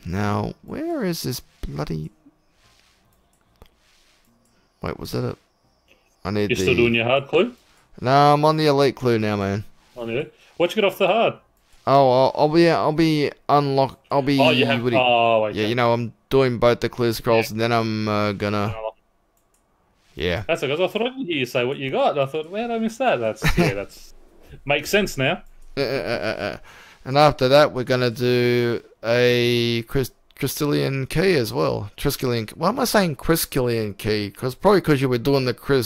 Now, where is this bloody... Wait, was that it? I need You're still doing your hard clue? No, I'm on the elite clue now, man. On the What'd you get off the hard? Oh, I'll be unlocked. I'll be... Oh, you have... Oh, okay. Yeah, you know, I'm doing both the clue scrolls, and then I'm gonna... Yeah. That's because I thought I could hear you say what you got. I thought, where did I miss that? That's makes sense now. And after that, we're gonna do a Triskelion Key as well. Triskelion. Why am I saying Triskelion Key? Probably because you were doing the Krill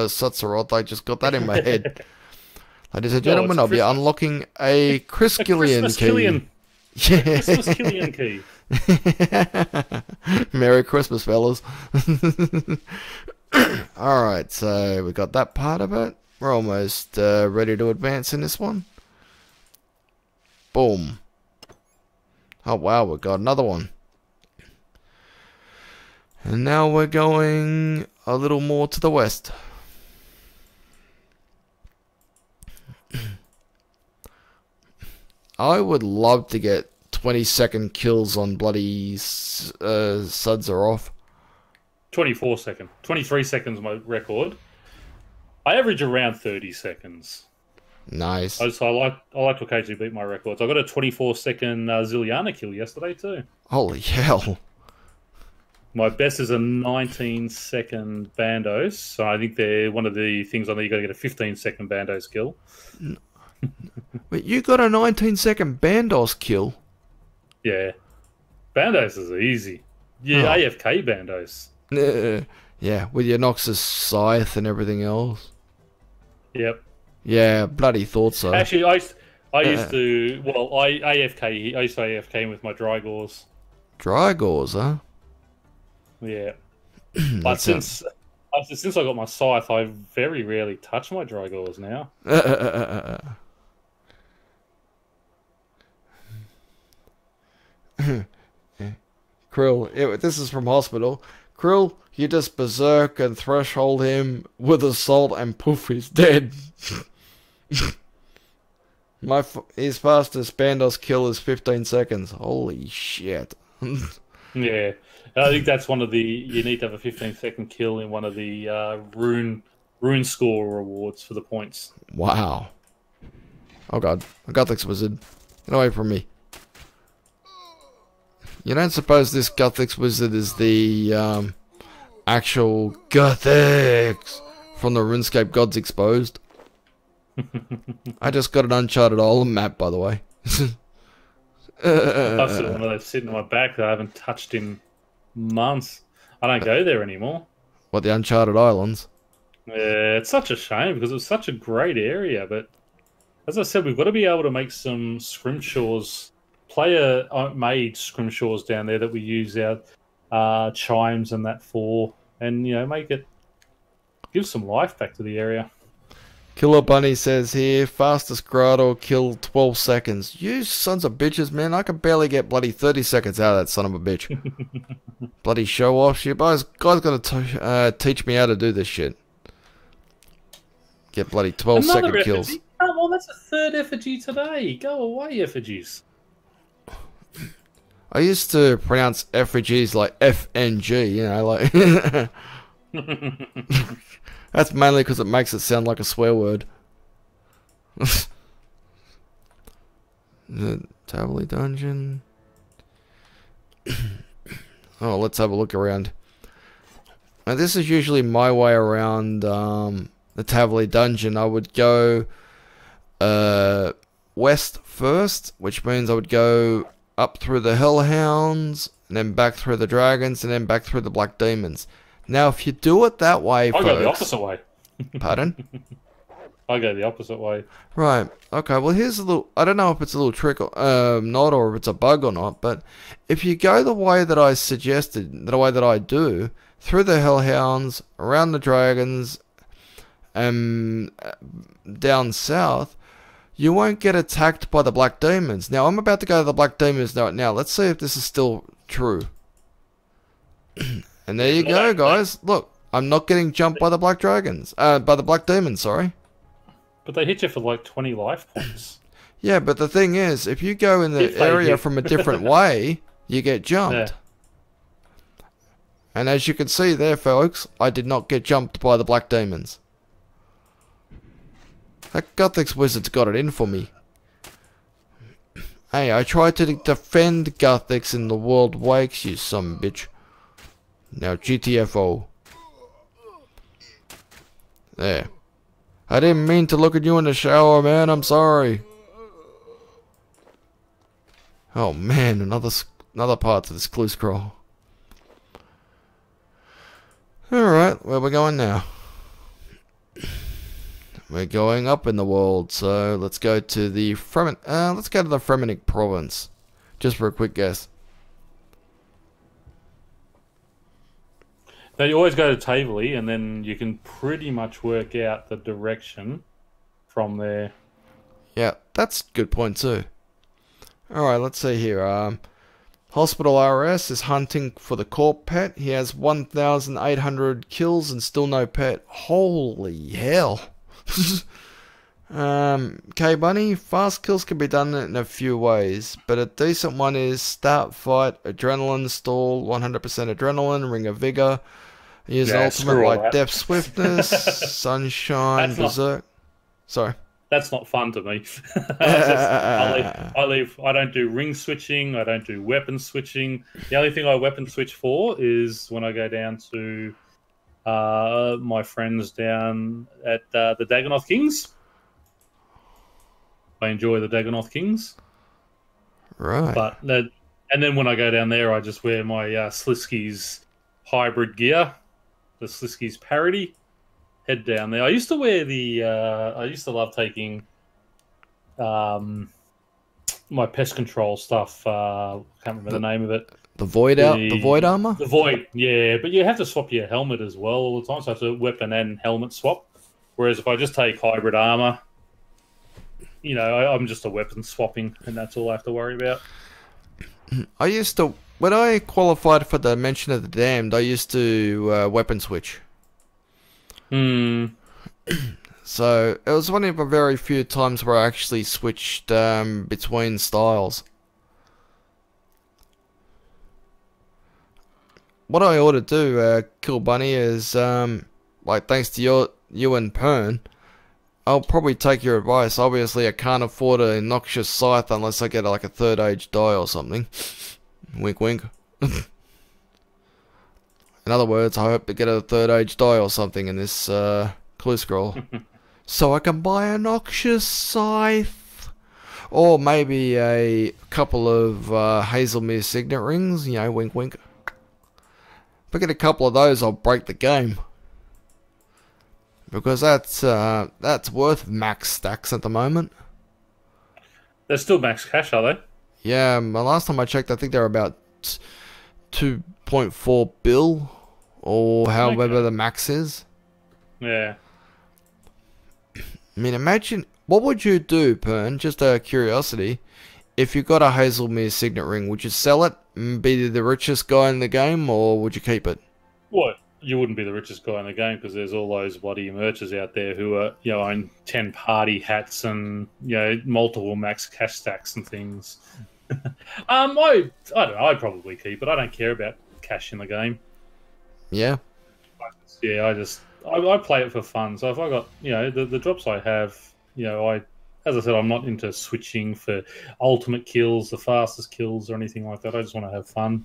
Sutzeroth. I just got that in my head. Ladies and gentlemen, I'll be unlocking a Triskelion Key. Yeah. Triskelion Key. Merry Christmas, fellas. Alright, so we got that part of it. We're almost ready to advance in this one. Boom. Oh wow, we got another one. And now we're going a little more to the west. I would love to get 20-second kills on bloody Sudzeroth. 24 seconds. 23 seconds my record. I average around 30 seconds. Nice. I like to occasionally beat my records. I got a 24-second Ziliana kill yesterday too. Holy hell. My best is a 19-second Bandos. So I think they're one of the things on there. You got to get a 15-second Bandos kill. Wait, you got a 19-second Bandos kill? Yeah. Bandos is easy. Yeah, oh. AFK Bandos. Yeah, with your Noxus Scythe and everything else. Yep. Yeah, bloody thought so. Actually, I used to... Well, I used to AFK with my Drygors. Drygors, huh? Yeah. But since I got my Scythe, I very rarely touch my Drygors now. Krill, this is from Hospital. Krill, you just berserk and threshold him with assault and poof, he's dead. His fastest Bandos kill is 15 seconds. Holy shit. Yeah. I think that's one of the... You need to have a 15-second kill in one of the rune score rewards for the points. Wow. Oh god. A Gothic Wizard. Get away from me. You don't suppose this Gothic Wizard is the actual Gothics from the RuneScape Gods Exposed? I just got an Uncharted Island map, by the way. I've still one of those sitting on my back that I haven't touched in months. I don't go there anymore. What, the Uncharted Islands? Yeah, it's such a shame because it's such a great area, but as I said, we've got to be able to make some scrimshaws, player-made scrimshaws down there that we use our chimes and that for, and, you know, give some life back to the area. Killer Bunny says here, fastest Grotto kill 12 seconds. You sons of bitches, man. I can barely get bloody 30 seconds out of that son of a bitch. Bloody show off. You guys gotta teach me how to do this shit. Get bloody 12-second kills. Come on, that's a third effigy today. Go away, effigies. I used to pronounce effigies like FNG, you know, like... That's mainly because it makes it sound like a swear word. The Taverley Dungeon. Oh, let's have a look around. Now, this is usually my way around the Taverley Dungeon. I would go west first, which means I would go up through the Hellhounds, and then back through the Dragons, and then back through the Black Demons. Now, if you do it that way, folks... I go the opposite way. Pardon? I go the opposite way. Right. Okay, well, here's a little... I don't know if it's a little trick or not, or if it's a bug or not, but if you go the way that I suggested, the way that I do, through the Hellhounds, around the Dragons, and down south, you won't get attacked by the Black Demons. Now, I'm about to go to the Black Demons now. Let's see if this is still true. And there you go, guys. Look, I'm not getting jumped by the black dragons. By the black demons, sorry. But they hit you for like 20 life points. Yeah, but the thing is, if you go in the area from a different way, you get jumped. Yeah. And as you can see there, folks, I did not get jumped by the black demons. That Gothic's wizard's got it in for me. Hey, I tried to defend Gothic's in the world wakes, you son of a bitch. Now GTFO. There. I didn't mean to look at you in the shower, man. I'm sorry. Oh man, another part to this clue scroll. Alright, where we going now? We're going up in the world, so let's go to the Fremenic province. Just for a quick guess. Now you always go to Taverley, and then you can pretty much work out the direction from there. Yeah, that's a good point too. Alright, let's see here. Hospital RS is hunting for the corp pet. He has 1,800 kills and still no pet. Holy hell. K-Bunny, fast kills can be done in a few ways, but a decent one is start fight, adrenaline stall, 100% adrenaline, ring of vigor, use ultimate like depth swiftness, sunshine, berserk. Sorry. That's not fun to me. I don't do ring switching. I don't do weapon switching. The only thing I weapon switch for is when I go down to my friends down at the Dagonoth Kings. I enjoy the Dagonoth Kings. Right. And then when I go down there, I just wear my Sliski's hybrid gear, the Sliski's parody. Head down there. I used to wear the. I used to love taking my pest control stuff. Can't remember the name of it. The void armor. The void, yeah. But you have to swap your helmet as well all the time. So I have to weapon and helmet swap. Whereas if I just take hybrid armor, you know, I'm just a weapon swapping, and that's all I have to worry about. I used to, when I qualified for the Mention of the Damned, I used to weapon switch. So it was one of the very few times where I actually switched between styles. What I ought to do, Kill Bunny, is like thanks to you and Pern, I'll probably take your advice. Obviously, I can't afford a noxious scythe unless I get like a third age die or something. Wink, wink. In other words, I hope to get a third age die or something in this clue scroll. So I can buy a noxious scythe. Or maybe a couple of Hazelmere signet rings, you know, wink wink. If I get a couple of those, I'll break the game. Because that's worth max stacks at the moment. They're still max cash, are they? Yeah, last time I checked, I think they're about 2.4 bill. Or however the max is. Yeah. I mean, imagine, what would you do, Pern, just out of curiosity, if you got a Hazelmere signet ring? Would you sell it and be the richest guy in the game, or would you keep it? What? You wouldn't be the richest guy in the game because there's all those bloody merchants out there who are, you know, own 10 party hats and, you know, multiple max cash stacks and things. I don't know, I'd probably keep it. I don't care about cash in the game. Yeah. Yeah, I play it for fun. So if I got, you know, the drops I have, you know, as I said, I'm not into switching for ultimate kills, the fastest kills or anything like that. I just want to have fun.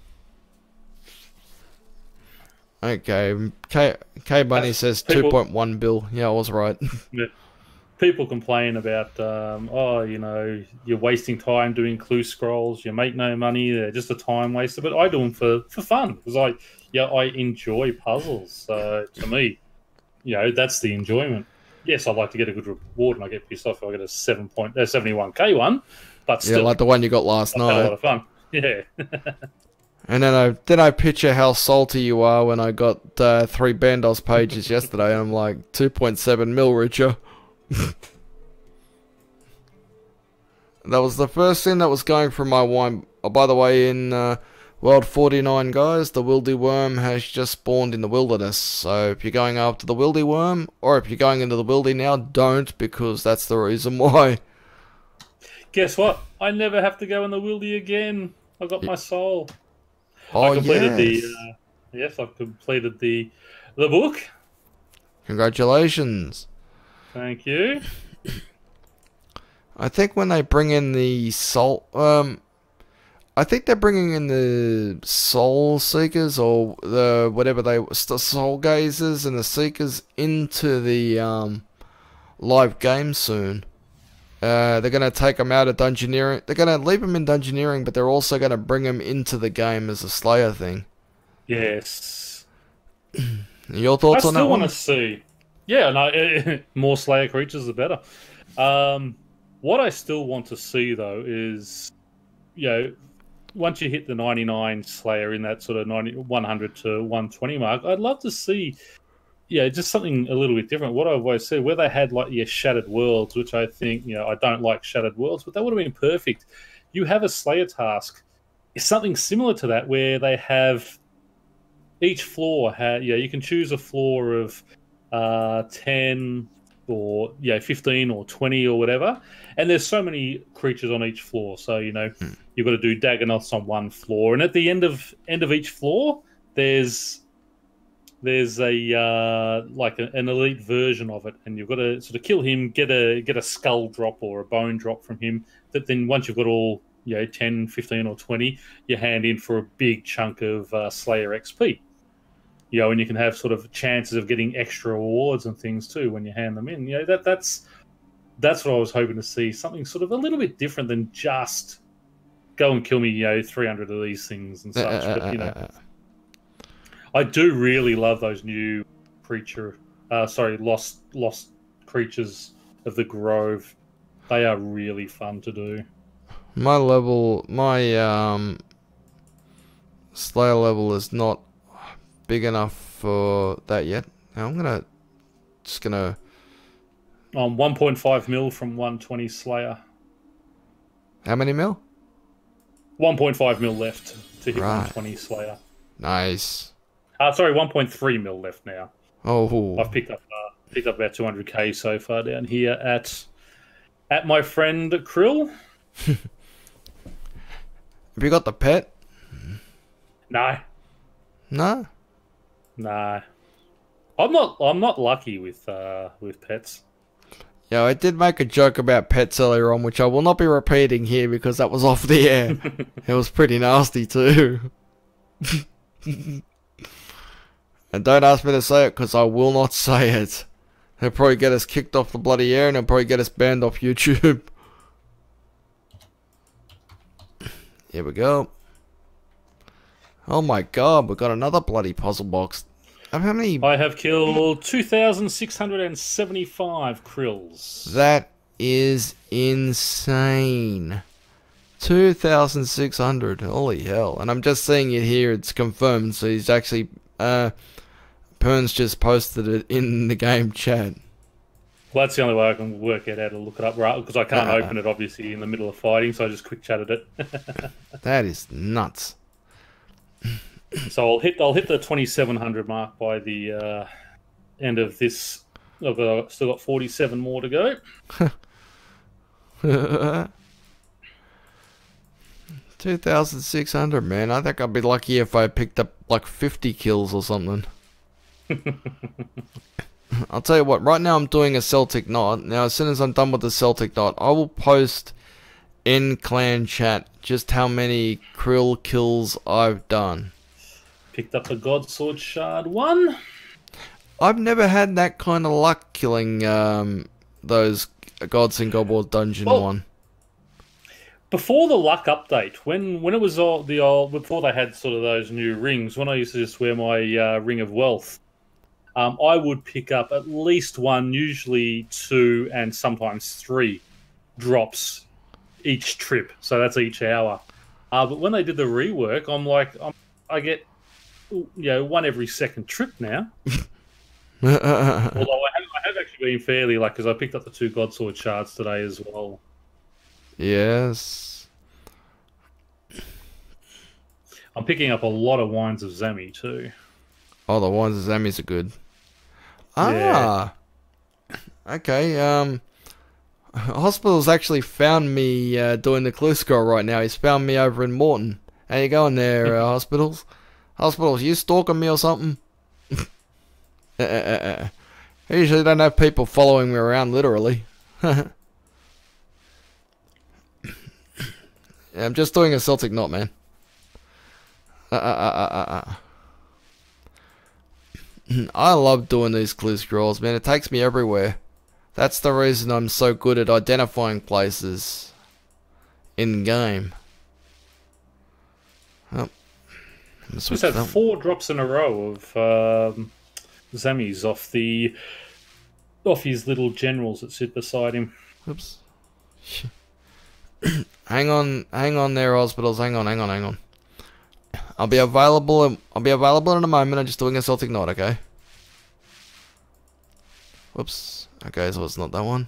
Okay, K Bunny says 2.1 bill. Yeah, I was right. People complain about, you know, you're wasting time doing clue scrolls. You make no money. They're just a time waster. But I do them for fun because I enjoy puzzles. So to me, you know, that's the enjoyment. Yes, I'd like to get a good reward, and I get pissed off if I get a 71k one. But still, yeah, like the one you got last night. Had a lot of fun. Yeah. And then I picture how salty you are when I got 3 Bandos pages yesterday, and I'm like 2.7 mil richer. That was the first thing that was going through my mind. Oh, by the way, in World 49, guys, the wildy worm has just spawned in the wilderness. So if you're going after the wildy worm, or if you're going into the wildy now, don't, because that's the reason why. Guess what? I never have to go in the wildy again. I got my soul. Oh, I completed yes. yes, I've completed the book. Congratulations. Thank you. I think when they bring in the soul, I think they're bringing in the soul seekers, or the soul gazers and the seekers into the live game soon. They're gonna take them out of dungeoneering. They're gonna leave them in dungeoneering, but they're also gonna bring them into the game as a Slayer thing. Yes. Your thoughts on that one? I still want to see. Yeah, no, more Slayer creatures the better. What I still want to see though is, once you hit the 99 Slayer in that sort of 100 to 120 mark, I'd love to see, just something a little bit different. What I've always said, where they had like your Shattered Worlds, which I think, I don't like Shattered Worlds, but that would have been perfect. You have a Slayer task. It's something similar to that, where they have each floor. You can choose a floor of 10 or 15 or 20 or whatever, and there's so many creatures on each floor. So you've got to do Dagonoths on one floor, and at the end of each floor, there's a like an elite version of it, and you've got to sort of kill him, get a skull drop or a bone drop from him. That then once you've got all 10, 15 or 20, you hand in for a big chunk of Slayer XP. And you can have sort of chances of getting extra rewards and things too when you hand them in. That's what I was hoping to see. Something sort of a little bit different than just go and kill me, 300 of these things and such. But I do really love those new lost creatures of the Grove. They are really fun to do. My Slayer level is not big enough for that yet. Now I'm just gonna 1.5 mil from 120 Slayer. How many mil? 1.5 mil left to hit Right. 120 Slayer. Nice. 1.3 mil left now. Oh, I've picked up about 200k so far down here at my friend Krill. Have you got the pet? No. No. Nah. I'm not lucky with pets. Yeah, I did make a joke about pets earlier on, which I will not be repeating here because that was off the air. It was pretty nasty too. And don't ask me to say it because I will not say it. They'll probably get us kicked off the bloody air and they'll probably get us banned off YouTube. Here we go. Oh my god, we got another bloody puzzle box. How many? I have killed 2,675 krills. That is insane. 2,600. Holy hell. And I'm just seeing it here. It's confirmed. So he's actually... Pern's just posted it in the game chat. Well, that's the only way I can work out how to look it up, right? Because I can't open it, obviously, in the middle of fighting. So I just quick chatted it. That is nuts. So I'll hit the 2,700 mark by the end of this. I've still got 47 more to go. 2,600, man. I think I'd be lucky if I picked up like 50 kills or something. I'll tell you what, right now I'm doing a Celtic Knot. Now as soon as I'm done with the Celtic Knot, I will post in clan chat just how many krill kills I've done. Picked up a God Sword Shard 1. I've never had that kind of luck killing those Gods in God Wars Dungeon 1. Before the luck update, when it was before they had sort of those new rings, when I used to just wear my Ring of Wealth, I would pick up at least one, usually 2 and sometimes 3 drops each trip. So that's each hour. But when they did the rework, I get one every second trip now. Although I have actually been fairly lucky because I picked up the 2 Godsword shards today as well. Yes. I'm picking up a lot of wines of Zami too. Oh, the ones of Zammy's are good. Yeah. Ah, okay. Hospital's actually found me doing the clue scroll right now. He's found me over in Morton. How you going there, Hospitals? Hospitals, you stalking me or something? I usually don't have people following me around, literally. Yeah, I'm just doing a Celtic knot, man. I love doing these clue scrolls, man. It takes me everywhere. That's the reason I'm so good at identifying places in game. Oh, Just had 4 drops in a row of Zammies off his little generals that sit beside him. Oops. hang on there, Hospitals. Hang on. I'll be available in a moment. I'm just doing a Celtic knot, okay? Whoops. Okay, so it's not that one.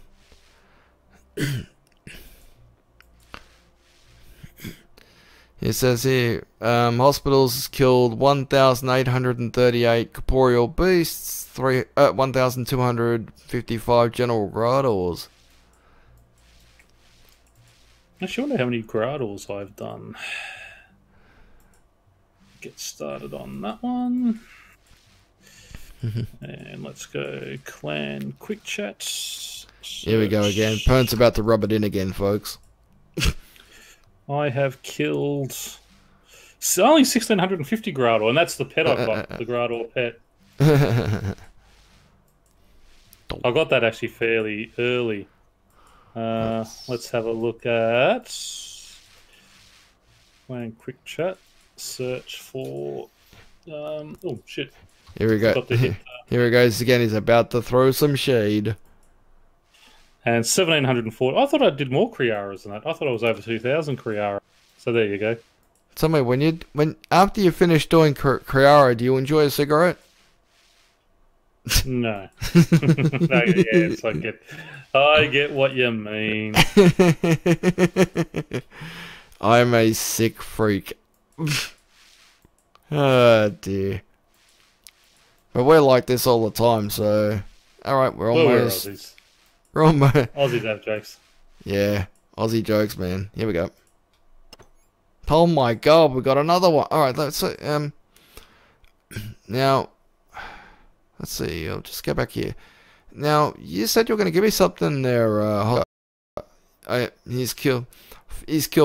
It says here, Hospitals killed 1,838 corporeal beasts, 1,255 general Gradors. I actually wonder how many Gradors I've done. Get started on that one. And let's go clan quick chat. Here we go again. Pern's about to rub it in again, folks. I have killed only 1,650 Grador, and that's the pet I've got, the Grador pet. I got that actually fairly early. Let's have a look at clan quick chat. Search for oh shit. Here we go. Here he goes again. He's about to throw some shade. And 1,740. I thought I did more Kriaras than that. I thought I was over 2,000 Kriara. So there you go. Tell me, when after you finish doing Kriara, do you enjoy a cigarette? No. No, yes, I get what you mean. I'm a sick freak. Oh dear. But we're like this all the time, so alright, we're almost Aussies have jokes. Yeah, Aussie jokes, man. Here we go. Oh my god, we got another one. Alright, let's now let's see, I'll just go back here. Now, you said you were gonna give me something there, he's killed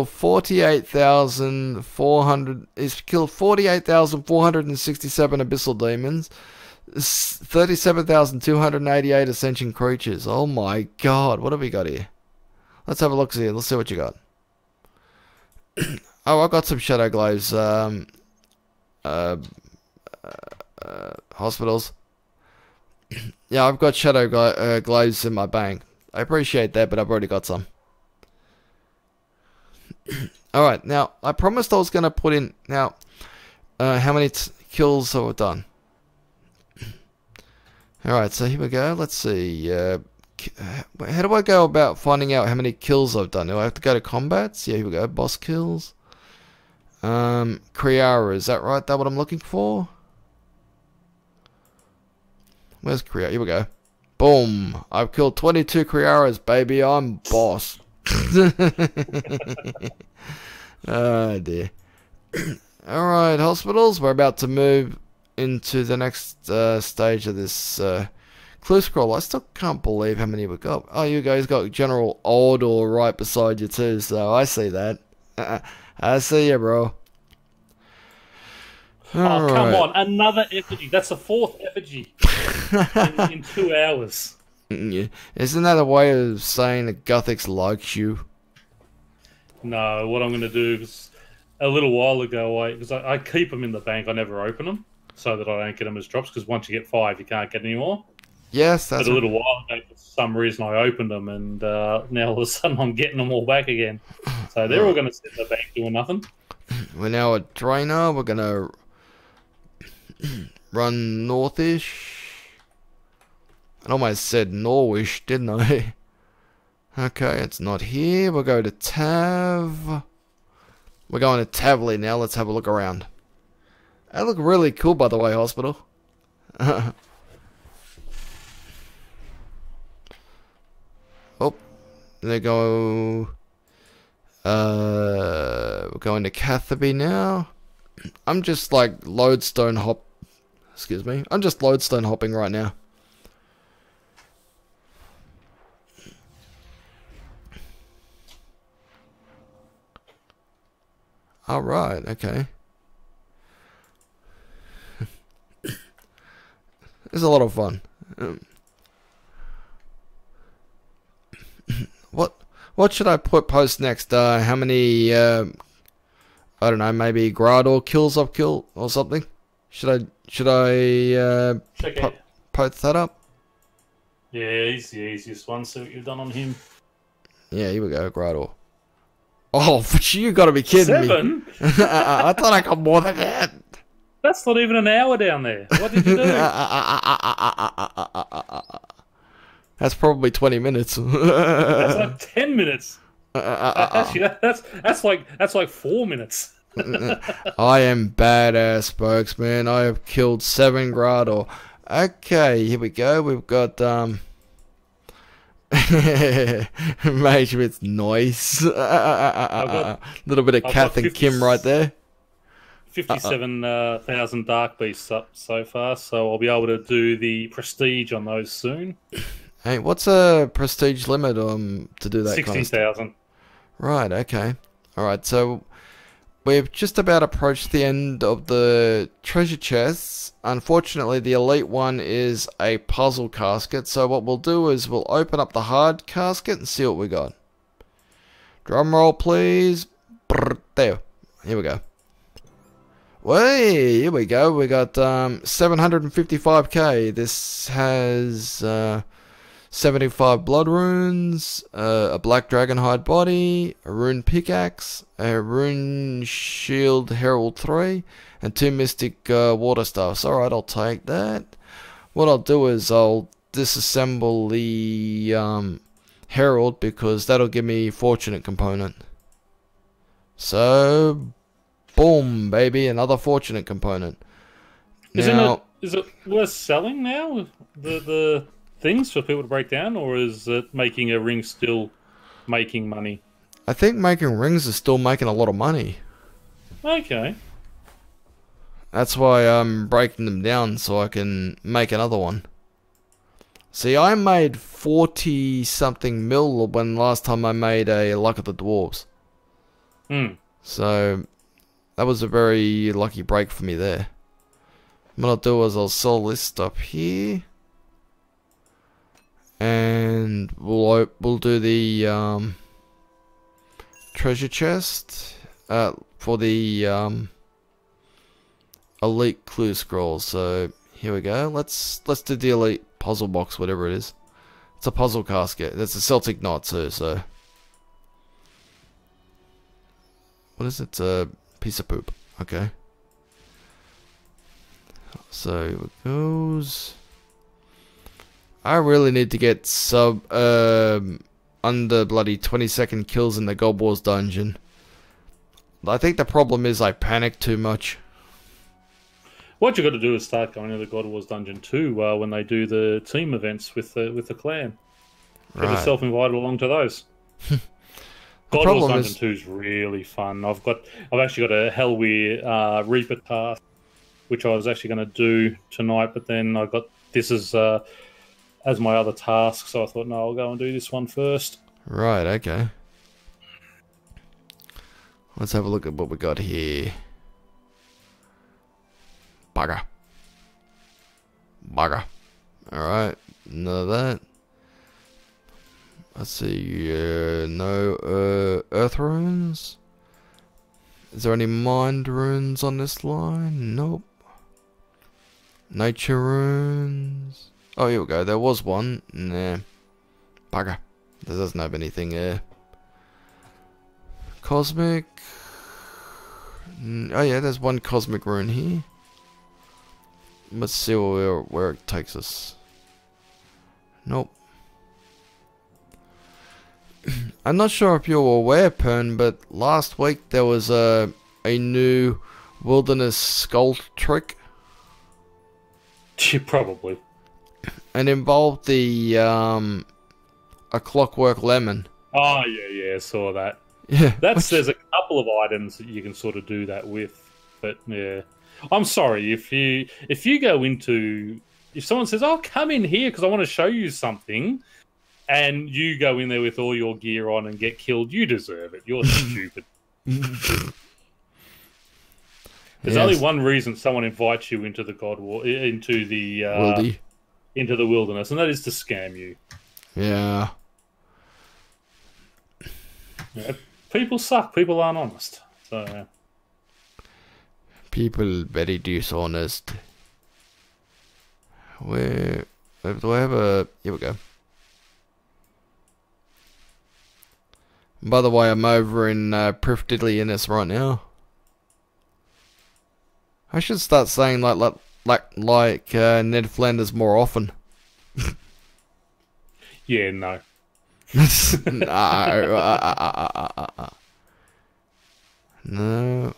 48,400. He's killed 48,467 abyssal demons, 37,288 ascension creatures. Oh my god, what have we got here? Let's have a look. Let's see what you got. Oh, I got some shadow glaives. Hospitals. Yeah, I've got shadow glaives in my bank. I appreciate that, but I've already got some. Alright, now, I promised I was going to put in, now, how many kills have I done? Alright, so here we go, let's see, how do I go about finding out how many kills I've done? Do I have to go to combats? Yeah, here we go, boss kills. Kriara, is that right? That what I'm looking for? Where's Kriara? Here we go. Boom, I've killed 22 Kriaras, baby, I'm boss. Oh dear. Alright, Hospitals, we're about to move into the next stage of this clue scroll. I still can't believe how many we got. Oh, you guys got General Aldor right beside you too, so I see that. I see you, bro. Oh, come on, another effigy. That's the 4th effigy in 2 hours. Yeah. Isn't that a way of saying that Guthix likes you? No, what I'm going to do is, a little while ago, because I keep them in the bank, I never open them, so that I don't get them as drops, because once you get 5, you can't get any more. Yes, that's But a little while ago, for some reason, I opened them, and now all of a sudden I'm getting them all back again. So they're all going to sit in the bank doing nothing. We're now a drainer. We're going to run northish. I almost said Norwish, didn't I? Okay, it's not here. We'll go to Tav. We're going to Tavley now. Let's have a look around. They look really cool, by the way, hospital. Oh, they go. We're going to Catherby now. I'm just like lodestone hop. Excuse me. I'm just lodestone hopping right now. All right. Okay. It's a lot of fun. What should I post next? How many? I don't know. Maybe Grador kills I've killed or something. Should I post that up? Yeah, he's the easiest one. See what you've done on him. Yeah, here we go, Grador. Oh, you got to be kidding 7? me! I thought I got more than that. That's not even an hour down there. What did you do? That's probably 20 minutes. That's like 10 minutes. Actually, that's like 4 minutes. I am badass, spokesman. I have killed 7 Grador. Okay, here we go. We've got Mage with noise. A little bit of Kath and Kim right there. 57,000 Dark Beasts up so far, so I'll be able to do the prestige on those soon. Hey, what's a prestige limit to do that? 60,000. Right, okay. Alright, so we've just about approached the end of the treasure chests. Unfortunately, the elite one is a puzzle casket, so what we'll do is we'll open up the hard casket and see what we got. Drum roll, please. Brrr, there. Here we go. Way, here we go. We got 755k. This has 75 blood runes, a black dragonhide body, a rune pickaxe, a rune shield herald 3, and 2 mystic water staffs. Alright, I'll take that. What I'll do is I'll disassemble the herald because that'll give me fortunate component. So, boom, baby, another fortunate component. Is it worth selling now? The things for people to break down, or is it making a ring still making money? I think making rings is still making a lot of money. Okay. That's why I'm breaking them down so I can make another one. See, I made 40 something mil when last time I made a Luck of the Dwarves. So that was a very lucky break for me there. What I'll do is I'll sell this stuff here. And we'll do the treasure chest for the elite clue scrolls. So here we go. Let's do the elite puzzle box, whatever it is. It's a puzzle casket. That's a Celtic knot too. So what is it? It's a piece of poop. Okay. So here it goes. I really need to get under bloody 20-second kills in the God Wars dungeon. I think the problem is I panic too much. What you got to do is start going to the God Wars dungeon too when they do the team events with the clan. Get yourself invited along to those. God Wars Dungeon 2 is really fun. I've actually got a Hellweir Reaper task, which I was actually going to do tonight, but then I got this as my other task, so I thought, no, I'll go and do this one first. Right, okay. Let's have a look at what we got here. Bugger. Alright, none of that. Let's see, no earth runes. Is there any mind runes on this line? Nope. Nature runes. Oh, here we go. There was one. Nah. Bugger. There doesn't have anything there. Cosmic. Oh yeah, there's one cosmic rune here. Let's see where it takes us. Nope. I'm not sure if you're aware, Pern, but last week there was a new wilderness skull trick. Yeah, probably. And involved the a clockwork lemon. Oh yeah, I saw that. Yeah, There's a couple of items that you can sort of do that with, but yeah, I'm sorry if you go into, if someone says, "Oh, come in here because I want to show you something," and you go in there with all your gear on and get killed, you deserve it. You're stupid. There's only one reason someone invites you into the into the wilderness, and that is to scam you. Yeah. Yeah. People suck. People aren't honest. So people very dishonest. Where do I have a? Here we go. By the way, I'm over in Prifdiddly Innes right now. I should start saying like Ned Flanders more often. yeah, no. No.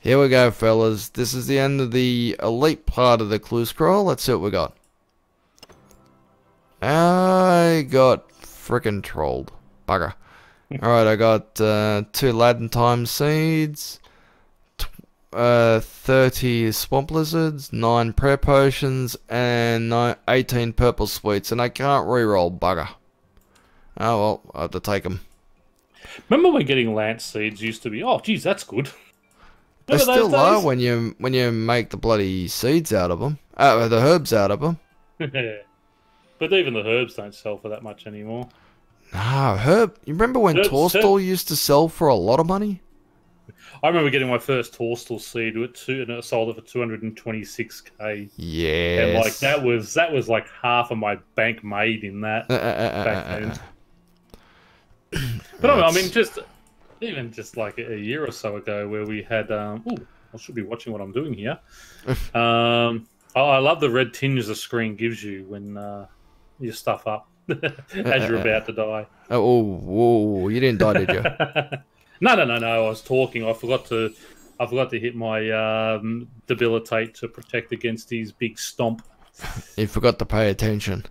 Here we go, fellas. This is the end of the elite part of the clue scroll. Let's see what we got. I got frickin' trolled. Bugger. Alright, I got 2 Latin time seeds, 30 swamp lizards, 9 prayer potions, and 18 purple sweets, and I can't reroll, bugger. Oh well, I have to take them. Remember when getting lance seeds used to be, oh geez, that's good. They still are when you make the bloody seeds out of them, the herbs out of them. But even the herbs don't sell for that much anymore. No, herb. You remember when Torstal used to sell for a lot of money? I remember getting my first Torstal seed and it sold it for 226k. Yeah, and like that was like half of my bank made in that back then. But I mean, just like a year or so ago, where we had I should be watching what I'm doing here. I love the red tinge the screen gives you when you stuff up as you're about to die. Oh, you didn't die, did you? No. I was talking. I forgot to hit my debilitate to protect against his big stomp. You forgot to pay attention.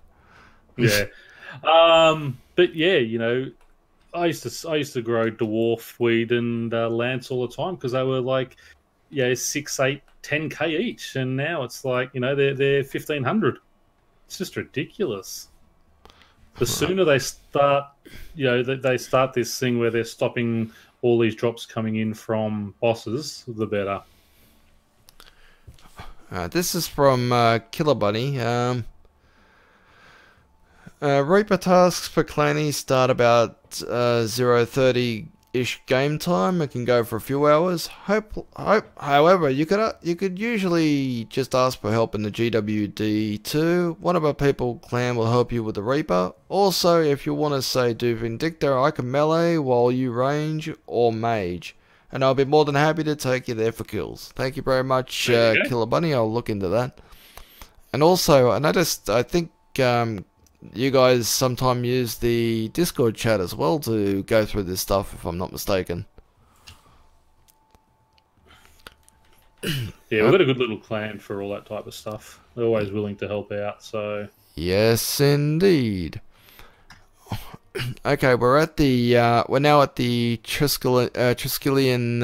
Yeah. But yeah, you know, I used to grow dwarf weed and lance all the time because they were like, 6, 8, 10k each, and now it's like, you know, they're 1500. It's just ridiculous. The sooner they start, they start this thing where they're stopping all these drops coming in from bosses, the better. This is from Killer Bunny. Reaper tasks for Clanny start about 0:30-ish game time. It can go for a few hours. However, you could usually just ask for help in the GWD too. One of our people clan will help you with the Reaper. Also, if you want to say do Vindicta, I can melee while you range or mage, and I'll be more than happy to take you there for kills. Thank you very much, Killer Bunny. I'll look into that. And also, I think you guys sometimes use the Discord chat as well to go through this stuff, if I'm not mistaken. Yeah, we've got a good little clan for all that type of stuff. They're always willing to help out, so... Yes, indeed. Okay, we're now at the Triskelion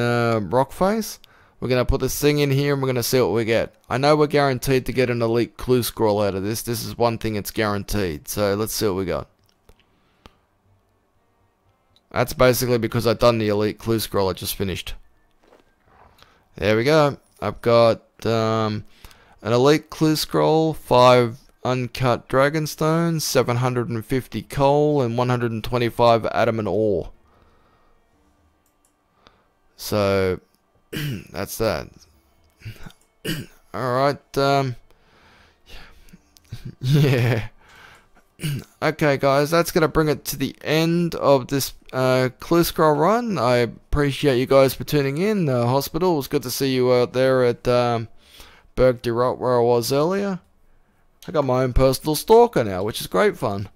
rock face. We're going to put this thing in here and we're going to see what we get. I know we're guaranteed to get an elite clue scroll out of this. This is one thing it's guaranteed. So let's see what we got. That's basically because I've done the elite clue scroll I just finished. There we go. I've got an elite clue scroll, 5 uncut dragonstones, 750 coal, and 125 adamant ore. So... that's that. Alright, yeah. Okay, guys, that's going to bring it to the end of this clue scroll run. I appreciate you guys for tuning in. Hospital, it was good to see you out there at Berg de Rot where I was earlier. I got my own personal stalker now, which is great fun.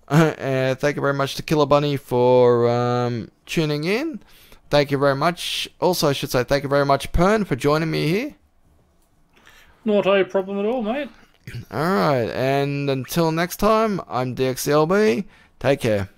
And thank you very much to Killer Bunny for tuning in. Thank you very much. Also, I should say thank you very much, Pern, for joining me here. Not a problem at all, mate. Alright, and until next time, I'm dxthelb. Take care.